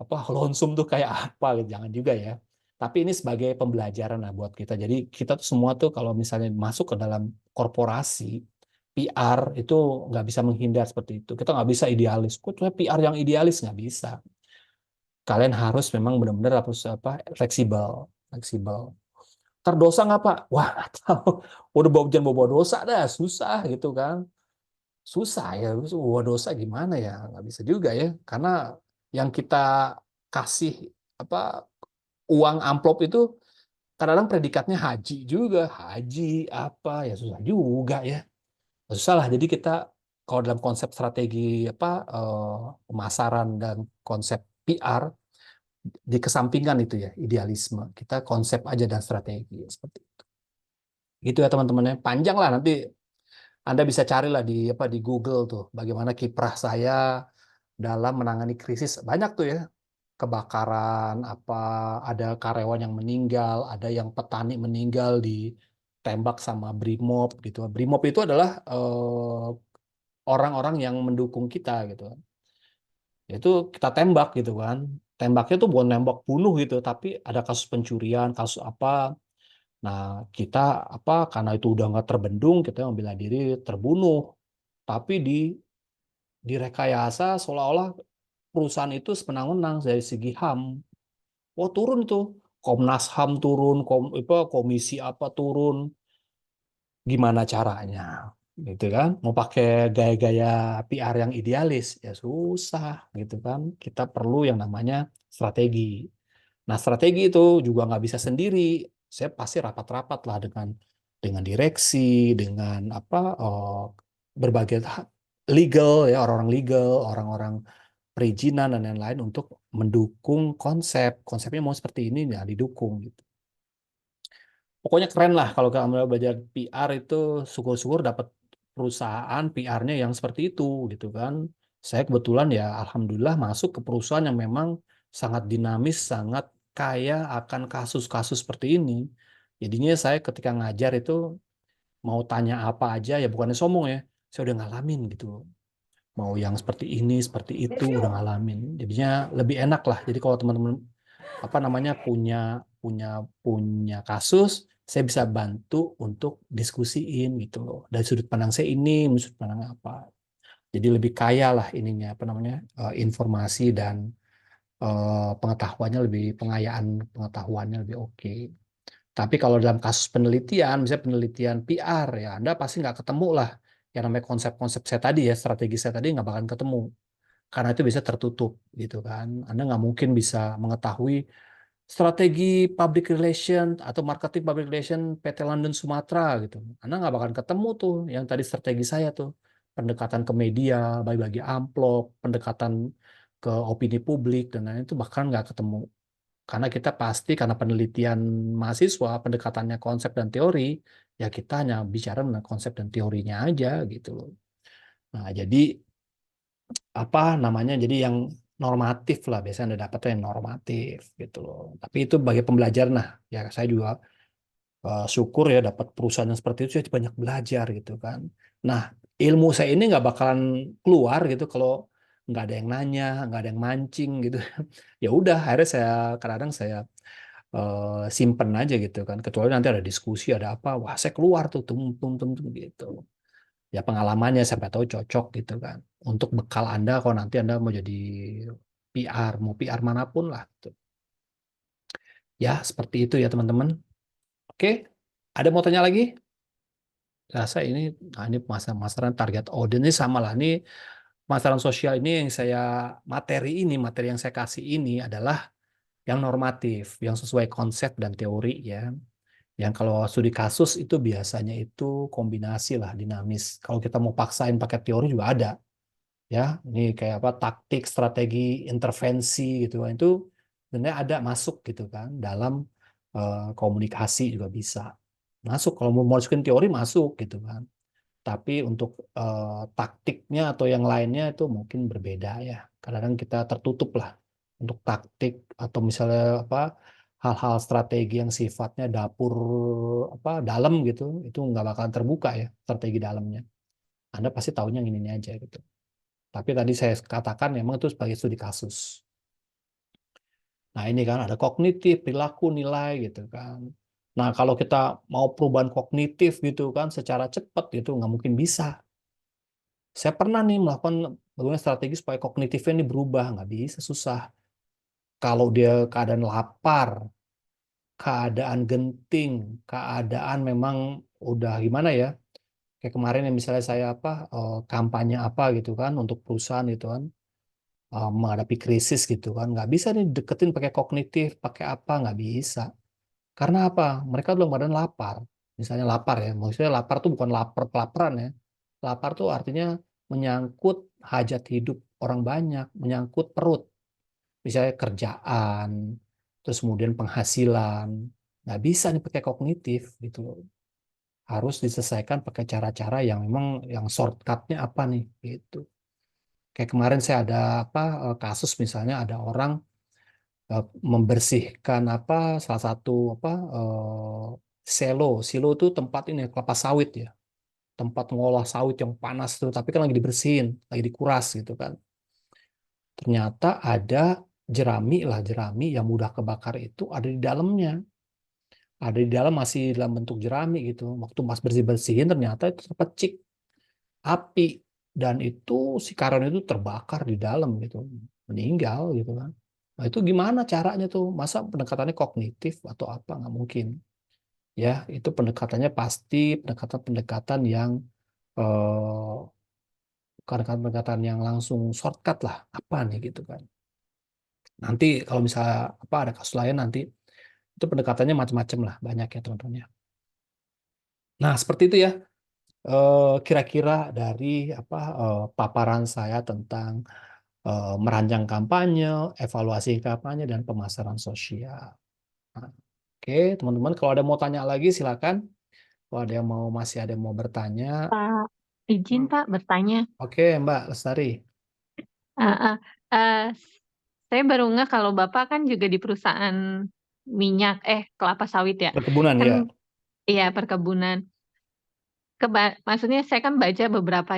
A: apa lonsum tuh kayak apa gitu. Jangan juga ya. Tapi ini sebagai pembelajaran lah buat kita. Jadi kita tuh semua tuh kalau misalnya masuk ke dalam korporasi PR itu nggak bisa menghindar seperti itu. Kita nggak bisa idealis. Kok tuh PR yang idealis nggak bisa. Kalian harus memang benar-benar harus apa fleksibel, fleksibel. Terdosa nggak Pak? Wah nggak tahu. Udah bawa jangan bawa dosa dah, susah gitu kan. Susah ya, bawa dosa gimana ya? Nggak bisa juga ya. Karena yang kita kasih apa uang amplop itu kadang-kadang predikatnya haji juga, haji apa ya susah juga ya, susah lah. Jadi kita kalau dalam konsep strategi apa pemasaran dan konsep PR dikesampingkan itu ya idealisme, kita konsep aja dan strategi seperti itu ya teman-temannya. Panjang lah nanti Anda bisa carilah di apa di Google tuh bagaimana kiprah saya dalam menangani krisis banyak tuh ya kebakaran, apa ada karyawan yang meninggal, ada yang petani meninggal ditembak sama BRIMOB gitu. BRIMOB itu adalah orang-orang yang mendukung kita gitu. Itu kita tembak gitu kan. Tembaknya tuh bukan nembak bunuh gitu, tapi ada kasus pencurian, kasus apa. Nah, kita apa karena itu udah nggak terbendung, kita yang bela diri terbunuh. Tapi direkayasa seolah-olah perusahaan itu semenang-menang dari segi HAM. Oh turun tuh, Komnas HAM turun, komisi apa turun, gimana caranya, gitu kan? Mau pakai gaya-gaya PR yang idealis, ya susah, gitu kan? Kita perlu yang namanya strategi. Nah strategi itu juga nggak bisa sendiri. Saya pasti rapat-rapat lah dengan direksi, dengan apa berbagai legal ya orang-orang legal, orang-orang perizinan dan lain-lain untuk mendukung konsep. Konsepnya mau seperti ini ya didukung gitu. Pokoknya keren lah kalau kamu belajar PR itu syukur-syukur dapat perusahaan PR-nya yang seperti itu gitu kan. Saya kebetulan ya alhamdulillah masuk ke perusahaan yang memang sangat dinamis, sangat kaya akan kasus-kasus seperti ini. Jadinya saya ketika ngajar itu mau tanya apa aja ya bukannya sombong ya, saya udah ngalamin gitu. Mau yang seperti ini, seperti itu udah ngalamin. Jadinya lebih enak lah. Jadi kalau teman-teman apa namanya punya punya kasus, saya bisa bantu untuk diskusiin gitu loh. Dari sudut pandang saya ini, sudut pandang apa. Jadi lebih kaya lah ininya apa namanya informasi dan pengetahuannya lebih pengayaan pengetahuannya lebih oke. Tapi kalau dalam kasus penelitian, misalnya penelitian PR, ya Anda pasti nggak ketemu lah yang namanya konsep-konsep saya tadi ya, strategi saya tadi nggak bakalan ketemu. Karena itu bisa tertutup gitu kan. Anda nggak mungkin bisa mengetahui strategi public relation atau marketing public relation PT London Sumatera gitu. Anda nggak bakalan ketemu tuh yang tadi strategi saya tuh. Pendekatan ke media, bagi-bagi amplop, pendekatan ke opini publik, dan lain-lain itu bahkan nggak ketemu. Karena kita pasti, karena penelitian mahasiswa, pendekatannya konsep dan teori, ya kita hanya bicara tentang konsep dan teorinya aja gitu loh. Nah, jadi apa namanya? Jadi yang normatif lah, biasanya Anda dapatnya yang normatif gitu loh. Tapi itu bagi pembelajar, nah ya saya juga syukur ya dapat perusahaan yang seperti itu, jadi banyak belajar gitu kan. Nah, ilmu saya ini nggak bakalan keluar gitu kalau nggak ada yang nanya, nggak ada yang mancing gitu. Ya udah, akhirnya saya kadang-kadang saya simpen aja gitu kan. Kecuali nanti ada diskusi, ada apa, wah saya keluar tuh, tum tum tum tum gitu. Ya pengalamannya siapa tahu cocok gitu kan. Untuk bekal Anda kalau nanti Anda mau jadi PR, mau PR manapun lah. Gitu. Ya seperti itu ya teman-teman. Oke, ada mau tanya lagi? Saya rasa ini, nah ini masalah target audience ini sama lah. Ini masalah sosial ini yang saya materi yang saya kasih ini adalah yang normatif, yang sesuai konsep dan teori ya. Yang kalau studi kasus itu biasanya itu kombinasi lah, dinamis. Kalau kita mau paksain pakai teori juga ada, ya. Ini kayak apa, taktik, strategi, intervensi gitu kan. Itu sebenarnya ada masuk gitu kan dalam komunikasi juga bisa masuk. Kalau mau masukin teori masuk gitu kan. Tapi untuk taktiknya atau yang lainnya itu mungkin berbeda ya. Kadang-kadang kita tertutup lah untuk taktik atau misalnya apa, hal-hal strategi yang sifatnya dapur apa dalam gitu, itu nggak bakalan terbuka ya strategi dalamnya. Anda pasti tahunya yang ini aja gitu. Tapi tadi saya katakan memang itu sebagai studi kasus. Nah ini kan ada kognitif, perilaku, nilai gitu kan. Nah kalau kita mau perubahan kognitif gitu kan secara cepat gitu nggak mungkin bisa. Saya pernah nih melakukan bagaimana strategi supaya kognitifnya ini berubah, nggak bisa, susah. Kalau dia keadaan lapar, keadaan genting, keadaan memang udah gimana ya? Kayak kemarin yang misalnya saya apa kampanye apa gitu kan untuk perusahaan gitu kan menghadapi krisis gitu kan, nggak bisa nih deketin pakai kognitif, pakai apa, nggak bisa. Karena apa? Mereka dalam badan lapar. Misalnya lapar ya, maksudnya lapar tuh bukan lapar kelaparan ya. Lapar tuh artinya menyangkut hajat hidup orang banyak, menyangkut perut. Misalnya kerjaan, terus kemudian penghasilan. Nggak bisa nih pakai kognitif gitu loh. Harus diselesaikan pakai cara-cara yang memang yang shortcutnya apa nih gitu. Kayak kemarin saya ada apa kasus misalnya ada orang membersihkan apa salah satu apa silo itu tempat ini kelapa sawit ya, tempat ngolah sawit yang panas tuh, tapi kan lagi dibersihin, lagi dikuras gitu kan. Ternyata ada jerami yang mudah kebakar itu ada di dalamnya, ada di dalam, masih dalam bentuk jerami gitu. Waktu mas bersih-bersihin ternyata itu terpecik api, dan itu si karang itu terbakar di dalam gitu, meninggal gitu kan. Nah itu gimana caranya tuh? Masa pendekatannya kognitif atau apa? Nggak mungkin. Ya, itu pendekatannya pasti pendekatan-pendekatan yang pendekatan yang langsung shortcut lah. Apa nih gitu kan. Nanti kalau misalnya apa ada kasus lain nanti itu pendekatannya macam-macam lah, banyak ya teman-teman ya. Nah, seperti itu ya. Kira-kira dari apa paparan saya tentang merancang kampanye, evaluasi kampanye, dan pemasaran sosial. Nah, oke, teman-teman, kalau ada mau tanya lagi silakan. Kalau ada yang mau masih ada yang mau bertanya,
C: Pak, izin Pak bertanya.
A: oke Mbak Lestari.
C: Ah, ah, eh, saya baru nggak kalau Bapak kan juga di perusahaan minyak, kelapa sawit ya.
A: Perkebunan
C: Kan
A: ya.
C: iya perkebunan. Maksudnya saya kan baca beberapa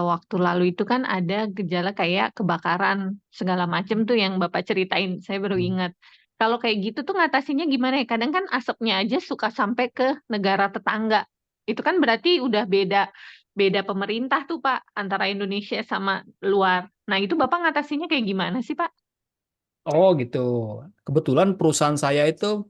C: waktu lalu itu kan ada gejala kayak kebakaran segala macam tuh yang Bapak ceritain. Saya baru
A: Hmm.
C: ingat. Kalau kayak gitu tuh ngatasinnya gimana ya? Kadang kan asapnya aja suka sampai ke negara tetangga. Itu kan berarti udah beda beda pemerintah tuh Pak antara Indonesia sama luar. Nah, itu Bapak ngatasinnya kayak gimana sih Pak?
A: Oh gitu. Kebetulan perusahaan saya itu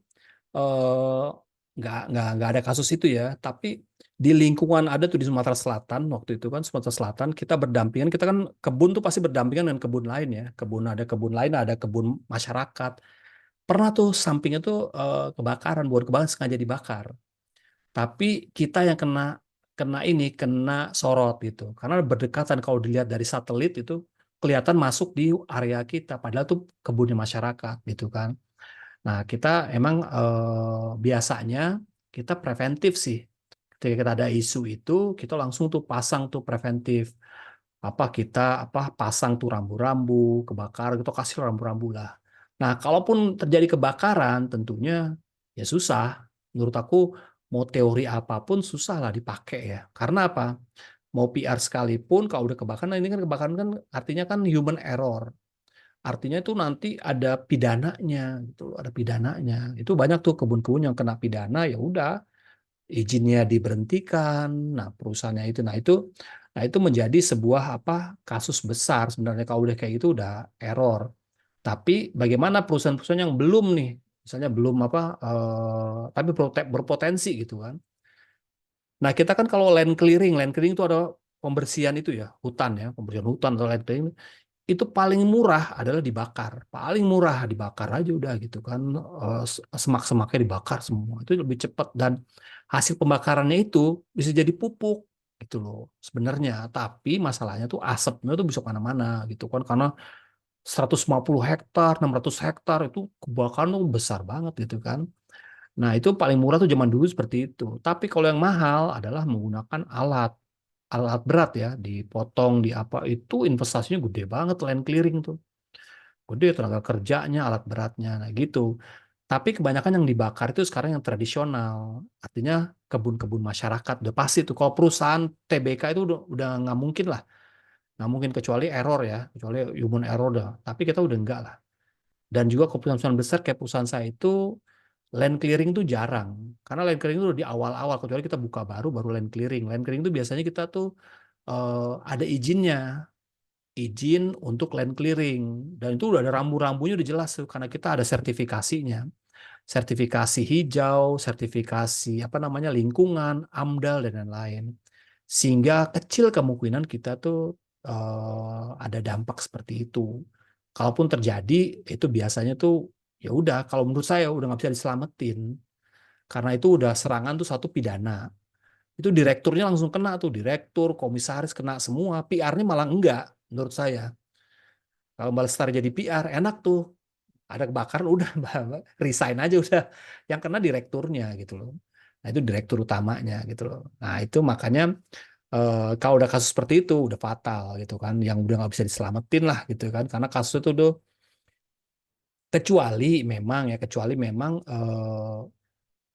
A: eh, nggak ada kasus itu ya, tapi di lingkungan ada tuh di Sumatera Selatan waktu itu kan, Sumatera Selatan kita berdampingan, kita kan kebun tuh pasti berdampingan dengan kebun lain ya, kebun lain, ada kebun masyarakat. Pernah tuh sampingnya tuh kebakaran, bukan kebakaran, sengaja dibakar. Tapi kita yang kena sorot gitu. Karena berdekatan, kalau dilihat dari satelit itu kelihatan masuk di area kita, padahal tuh kebunnya masyarakat gitu kan. Nah, kita emang biasanya kita preventif sih. Ketika kita ada isu itu, kita langsung tuh pasang tuh preventif. Kita pasang tuh rambu-rambu kebakaran, kita kasih rambu-rambu lah. Nah, kalaupun terjadi kebakaran, tentunya ya susah. Menurut aku mau teori apapun susah lah dipakai ya. Karena apa? Mau PR sekalipun kalau udah kebakaran, nah ini kan kebakaran kan artinya kan human error. Artinya itu nanti ada pidananya gitu, ada pidananya. Itu banyak tuh kebun-kebun yang kena pidana, ya udah izinnya diberhentikan. Nah, perusahaannya itu, nah itu menjadi sebuah kasus besar sebenarnya. Kalau udah kayak gitu udah error. Tapi bagaimana perusahaan-perusahaan yang belum nih, misalnya belum tapi berpotensi gitu kan. Nah, kita kan kalau land clearing itu ada pembersihan itu ya, hutan ya, pembersihan hutan atau land clearing itu paling murah adalah dibakar. Paling murah dibakar aja udah gitu kan. Semak-semaknya dibakar semua. Itu lebih cepat dan hasil pembakarannya itu bisa jadi pupuk gitu loh sebenarnya. Tapi masalahnya tuh asapnya tuh bisa kemana-mana gitu kan, karena 150 hektar, 600 hektar itu kebakaran tuh besar banget gitu kan. Nah, itu paling murah tuh zaman dulu seperti itu. Tapi kalau yang mahal adalah menggunakan alat alat berat ya, dipotong di apa, itu investasinya gede banget land clearing tuh. Gede tenaga kerjanya, alat beratnya, nah gitu. Tapi kebanyakan yang dibakar itu sekarang yang tradisional, artinya kebun-kebun masyarakat udah pasti tuh. Kalau perusahaan TBK itu udah nggak mungkin lah, nggak mungkin kecuali error ya, kecuali human error dah. Tapi kita udah enggak lah. Dan juga perusahaan besar kayak perusahaan saya itu land clearing itu jarang, karena land clearing itu udah di awal-awal, kecuali kita buka baru land clearing. Land clearing itu biasanya kita tuh ada izinnya, izin untuk land clearing, dan itu udah ada rambu-rambunya udah jelas tuh, karena kita ada sertifikasinya, sertifikasi hijau, sertifikasi lingkungan, AMDAL dan lain-lain, sehingga kecil kemungkinan kita tuh ada dampak seperti itu. Kalaupun terjadi itu biasanya tuh ya udah, kalau menurut saya udah nggak bisa diselamatin, karena itu udah serangan tuh satu pidana. Itu direkturnya langsung kena tuh, direktur, komisaris kena semua, PR-nya malah enggak menurut saya. Kalau Mbak Lestari jadi PR enak tuh, ada kebakaran udah resign aja udah, yang kena direkturnya gitu loh. Nah, itu direktur utamanya gitu loh. Nah, itu makanya kalau udah kasus seperti itu udah fatal gitu kan, yang udah nggak bisa diselamatin lah gitu kan, karena kasus itu tuh kecuali memang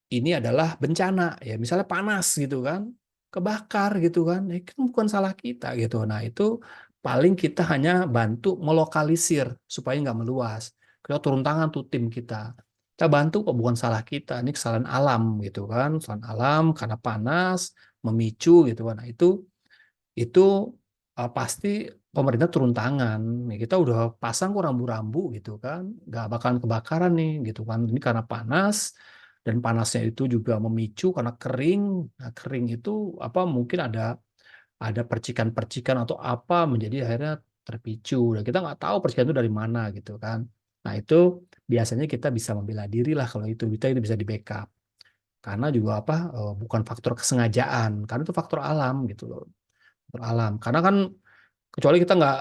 A: ini adalah bencana ya, misalnya panas gitu kan, kebakar gitu kan, itu bukan salah kita gitu. Nah, itu paling kita hanya bantu melokalisir supaya nggak meluas. Kita turun tangan tuh tim kita bantu kok, bukan salah kita, ini kesalahan alam gitu kan, kesalahan alam karena panas memicu gitu kan. Nah, itu pasti pemerintah turun tangan. Nih, kita udah pasang kok rambu-rambu gitu kan, nggak bakalan kebakaran nih gitu kan. Ini karena panas, dan panasnya itu juga memicu karena kering. Nah, kering itu mungkin ada percikan-percikan atau apa menjadi akhirnya terpicu. Dan kita nggak tahu percikan itu dari mana gitu kan. Nah, itu biasanya kita bisa membela diri lah kalau itu itu bisa di backup. Karena juga bukan faktor kesengajaan, karena itu faktor alam gitu loh. Faktor alam. Karena kan kecuali kita nggak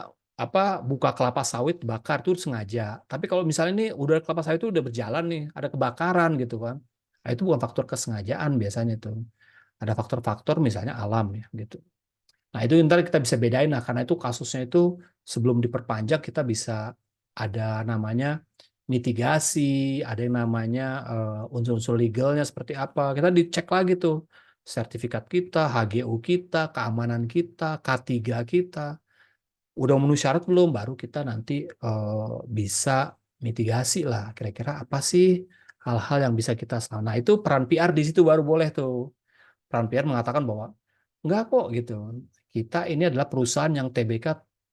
A: buka kelapa sawit bakar itu sengaja. Tapi kalau misalnya ini udah kelapa sawit itu udah berjalan nih, ada kebakaran gitu kan, nah, itu bukan faktor kesengajaan biasanya itu. Ada faktor-faktor misalnya alam ya gitu. Nah, itu ntar kita bisa bedain lah, karena itu kasusnya itu sebelum diperpanjang kita bisa ada namanya mitigasi, ada yang namanya unsur-unsur legalnya seperti apa. Kita dicek lagi tuh sertifikat kita, HGU kita, keamanan kita, K3 kita udah memenuhi syarat belum, baru kita nanti bisa mitigasi lah, kira-kira apa sih hal-hal yang bisa kita selamatkan. Nah, itu peran PR di situ baru boleh tuh, peran PR mengatakan bahwa enggak kok gitu, kita ini adalah perusahaan yang TBK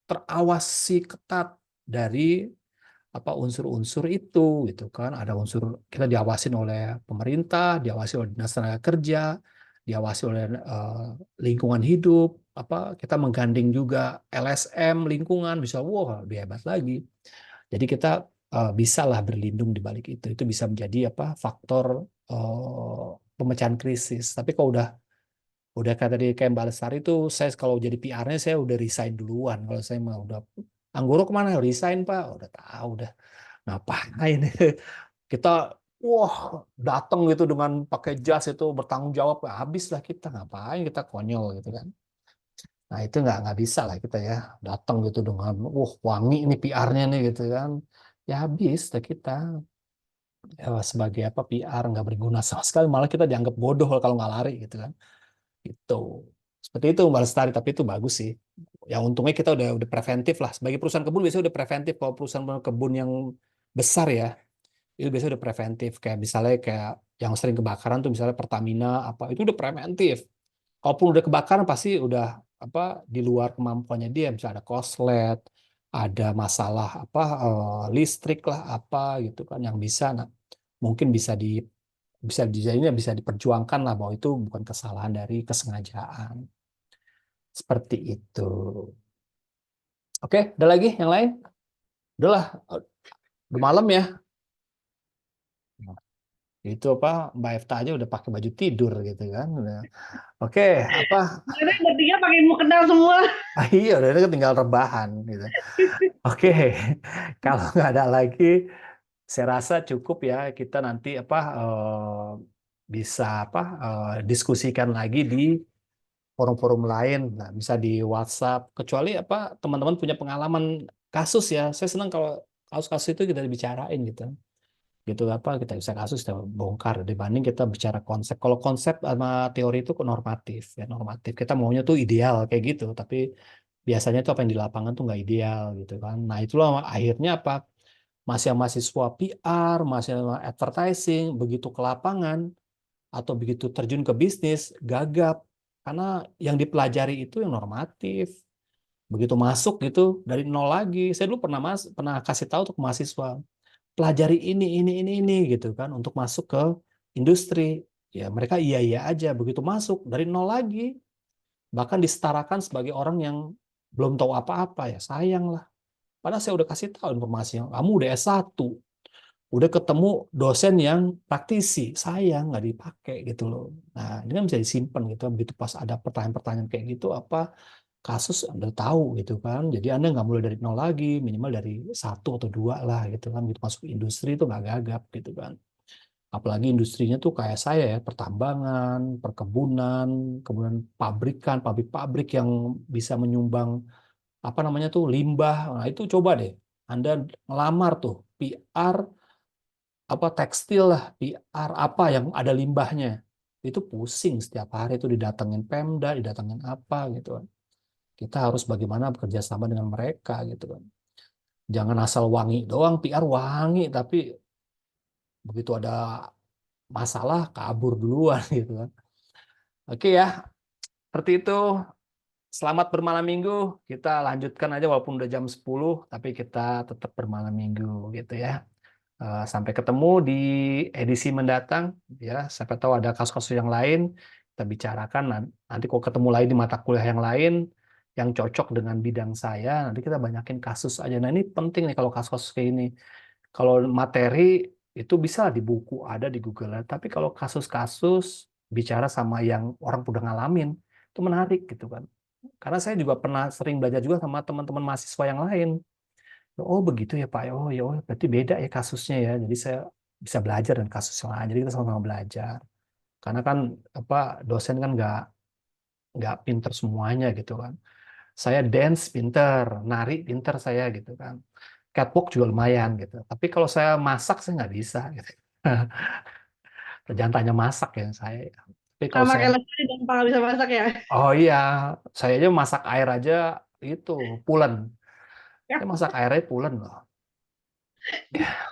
A: terawasi ketat dari apa unsur-unsur itu gitu kan. Ada unsur kita diawasin oleh pemerintah, diawasi oleh dinas tenaga kerja, diawasi oleh lingkungan hidup, apa kita menggandeng juga LSM lingkungan bisa wah lebih hebat lagi. Jadi kita bisa lah berlindung di balik itu. Itu bisa menjadi apa faktor pemecahan krisis. Tapi kalau udah kayak tadi kayak Mbak Lestari itu saya kalau jadi PR-nya saya udah resign duluan. Kalau saya mah udah Anggoro kemana? Resign Pak. Udah tahu udah ngapain kita wah datang gitu dengan pakai jas itu bertanggung jawab habis lah kita ngapain kita konyol gitu kan. Nah itu nggak bisa lah kita ya datang gitu dengan wangi ini PR-nya nih gitu kan. Ya habis lah kita ya, sebagai apa PR nggak berguna sama sekali malah kita dianggap bodoh kalau nggak lari gitu kan. Itu seperti itu Mbak Lestari tapi itu bagus sih. Ya untungnya kita udah preventif lah. Sebagai perusahaan kebun biasanya udah preventif. Kalau perusahaan kebun yang besar ya itu biasanya udah preventif. Kayak misalnya kayak yang sering kebakaran tuh misalnya Pertamina apa itu udah preventif. Kalaupun udah kebakaran pasti udah apa di luar kemampuannya dia. Misalnya ada korslet, ada masalah apa listrik lah apa gitu kan yang bisa. Nah, mungkin bisa bisa diperjuangkan lah bahwa itu bukan kesalahan dari kesengajaan. Seperti itu. Oke, ada lagi yang lain? Udahlah, udah malam ya. Nah, itu apa Mbak Efta aja udah pakai baju tidur gitu kan. Oke, apa?
B: Karena bertiga pakai mukena semua.
A: Iya, udah itu tinggal rebahan gitu. Oke, kalau nggak ada lagi, saya rasa cukup ya kita nanti apa bisa apa diskusikan lagi di forum-forum lain, nah, bisa di WhatsApp. Kecuali apa teman-teman punya pengalaman kasus ya. Saya senang kalau kasus-kasus itu kita bicarain gitu. Gitu apa kita bisa kasus kita bongkar dibanding kita bicara konsep. Kalau konsep sama teori itu normatif ya normatif. Kita maunya tuh ideal kayak gitu, tapi biasanya tuh apa yang di lapangan tuh nggak ideal gitu kan. Nah itulah akhirnya apa mahasiswa PR, mahasiswa advertising begitu ke lapangan atau begitu terjun ke bisnis gagap karena yang dipelajari itu yang normatif. Begitu masuk gitu dari nol lagi. Saya dulu pernah kasih tahu untuk mahasiswa pelajari ini gitu kan untuk masuk ke industri. Ya mereka iya aja begitu masuk dari nol lagi bahkan disetarakan sebagai orang yang belum tahu apa-apa ya sayang lah. Padahal saya udah kasih tahu informasi yang kamu udah S1, udah ketemu dosen yang praktisi, sayang nggak dipakai gitu loh. Nah ini kan bisa disimpan gitu. Begitu pas ada pertanyaan-pertanyaan kayak gitu apa kasus Anda tahu gitu kan. Jadi Anda nggak mulai dari nol lagi, minimal dari satu atau dua lah gitu kan. Gitu masuk industri itu nggak gagap gitu kan. Apalagi industrinya tuh kayak saya ya, pertambangan, perkebunan, kemudian pabrikan, pabrik-pabrik yang bisa menyumbang apa namanya tuh limbah. Nah, itu coba deh Anda ngelamar tuh PR apa tekstil lah, PR apa yang ada limbahnya. Itu pusing setiap hari itu didatengin Pemda, didatengin apa gitu kan. Kita harus bagaimana bekerja sama dengan mereka gitu kan. Jangan asal wangi doang, PR wangi tapi begitu ada masalah kabur duluan gitu kan. Oke ya, seperti itu. Selamat bermalam minggu. Kita lanjutkan aja walaupun udah jam 10, tapi kita tetap bermalam minggu gitu ya. Sampai ketemu di edisi mendatang ya. Siapa tahu ada kasus-kasus yang lain kita bicarakan nanti kalau ketemu lagi di mata kuliah yang lain yang cocok dengan bidang saya, nanti kita banyakin kasus aja. Nah, ini penting nih kalau kasus-kasus kayak ini. Kalau materi itu bisa di buku, ada di Google. Tapi kalau kasus-kasus bicara sama yang orang udah ngalamin, itu menarik gitu kan. Karena saya juga pernah sering belajar juga sama teman-teman mahasiswa yang lain. Oh begitu ya Pak, oh berarti beda ya kasusnya ya. Jadi saya bisa belajar dan kasus yang lain. Jadi kita sama-sama belajar. Karena kan apa dosen kan nggak pinter semuanya gitu kan. Saya dance pinter, nari pinter saya gitu kan. Catwalk juga lumayan gitu. Tapi kalau saya masak saya nggak bisa gitu. Jangan tanya masak ya saya. Tapi kalau
B: Sama
A: saya,
B: kayak Lesti dan Pak bisa masak ya.
A: oh iya, saya aja masak air aja itu pulen.
B: Ya,
A: Saya masak airnya pulen loh.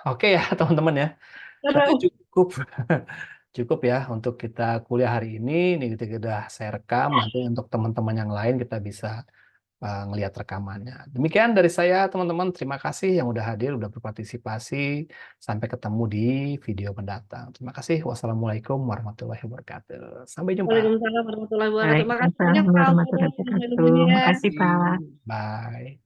A: Oke ya teman-teman ya. Berarti
B: tahu.
A: cukup cukup ya untuk kita kuliah hari ini. Ini kita sudah saya rekam. Nanti untuk teman-teman yang lain kita bisa ngelihat rekamannya. Demikian dari saya, teman-teman. Terima kasih yang udah hadir, udah berpartisipasi. Sampai ketemu di video mendatang. Terima kasih. Wassalamualaikum warahmatullahi wabarakatuh. Sampai jumpa.
B: Waalaikumsalam warahmatullahi wabarakatuh. Terima kasih
C: Waalaikumsalam
B: banyak Pak untuk
C: warahmatullahi wabarakatuh.
B: ilmu-ilmunya.
C: Makasih, Pak.
A: Bye.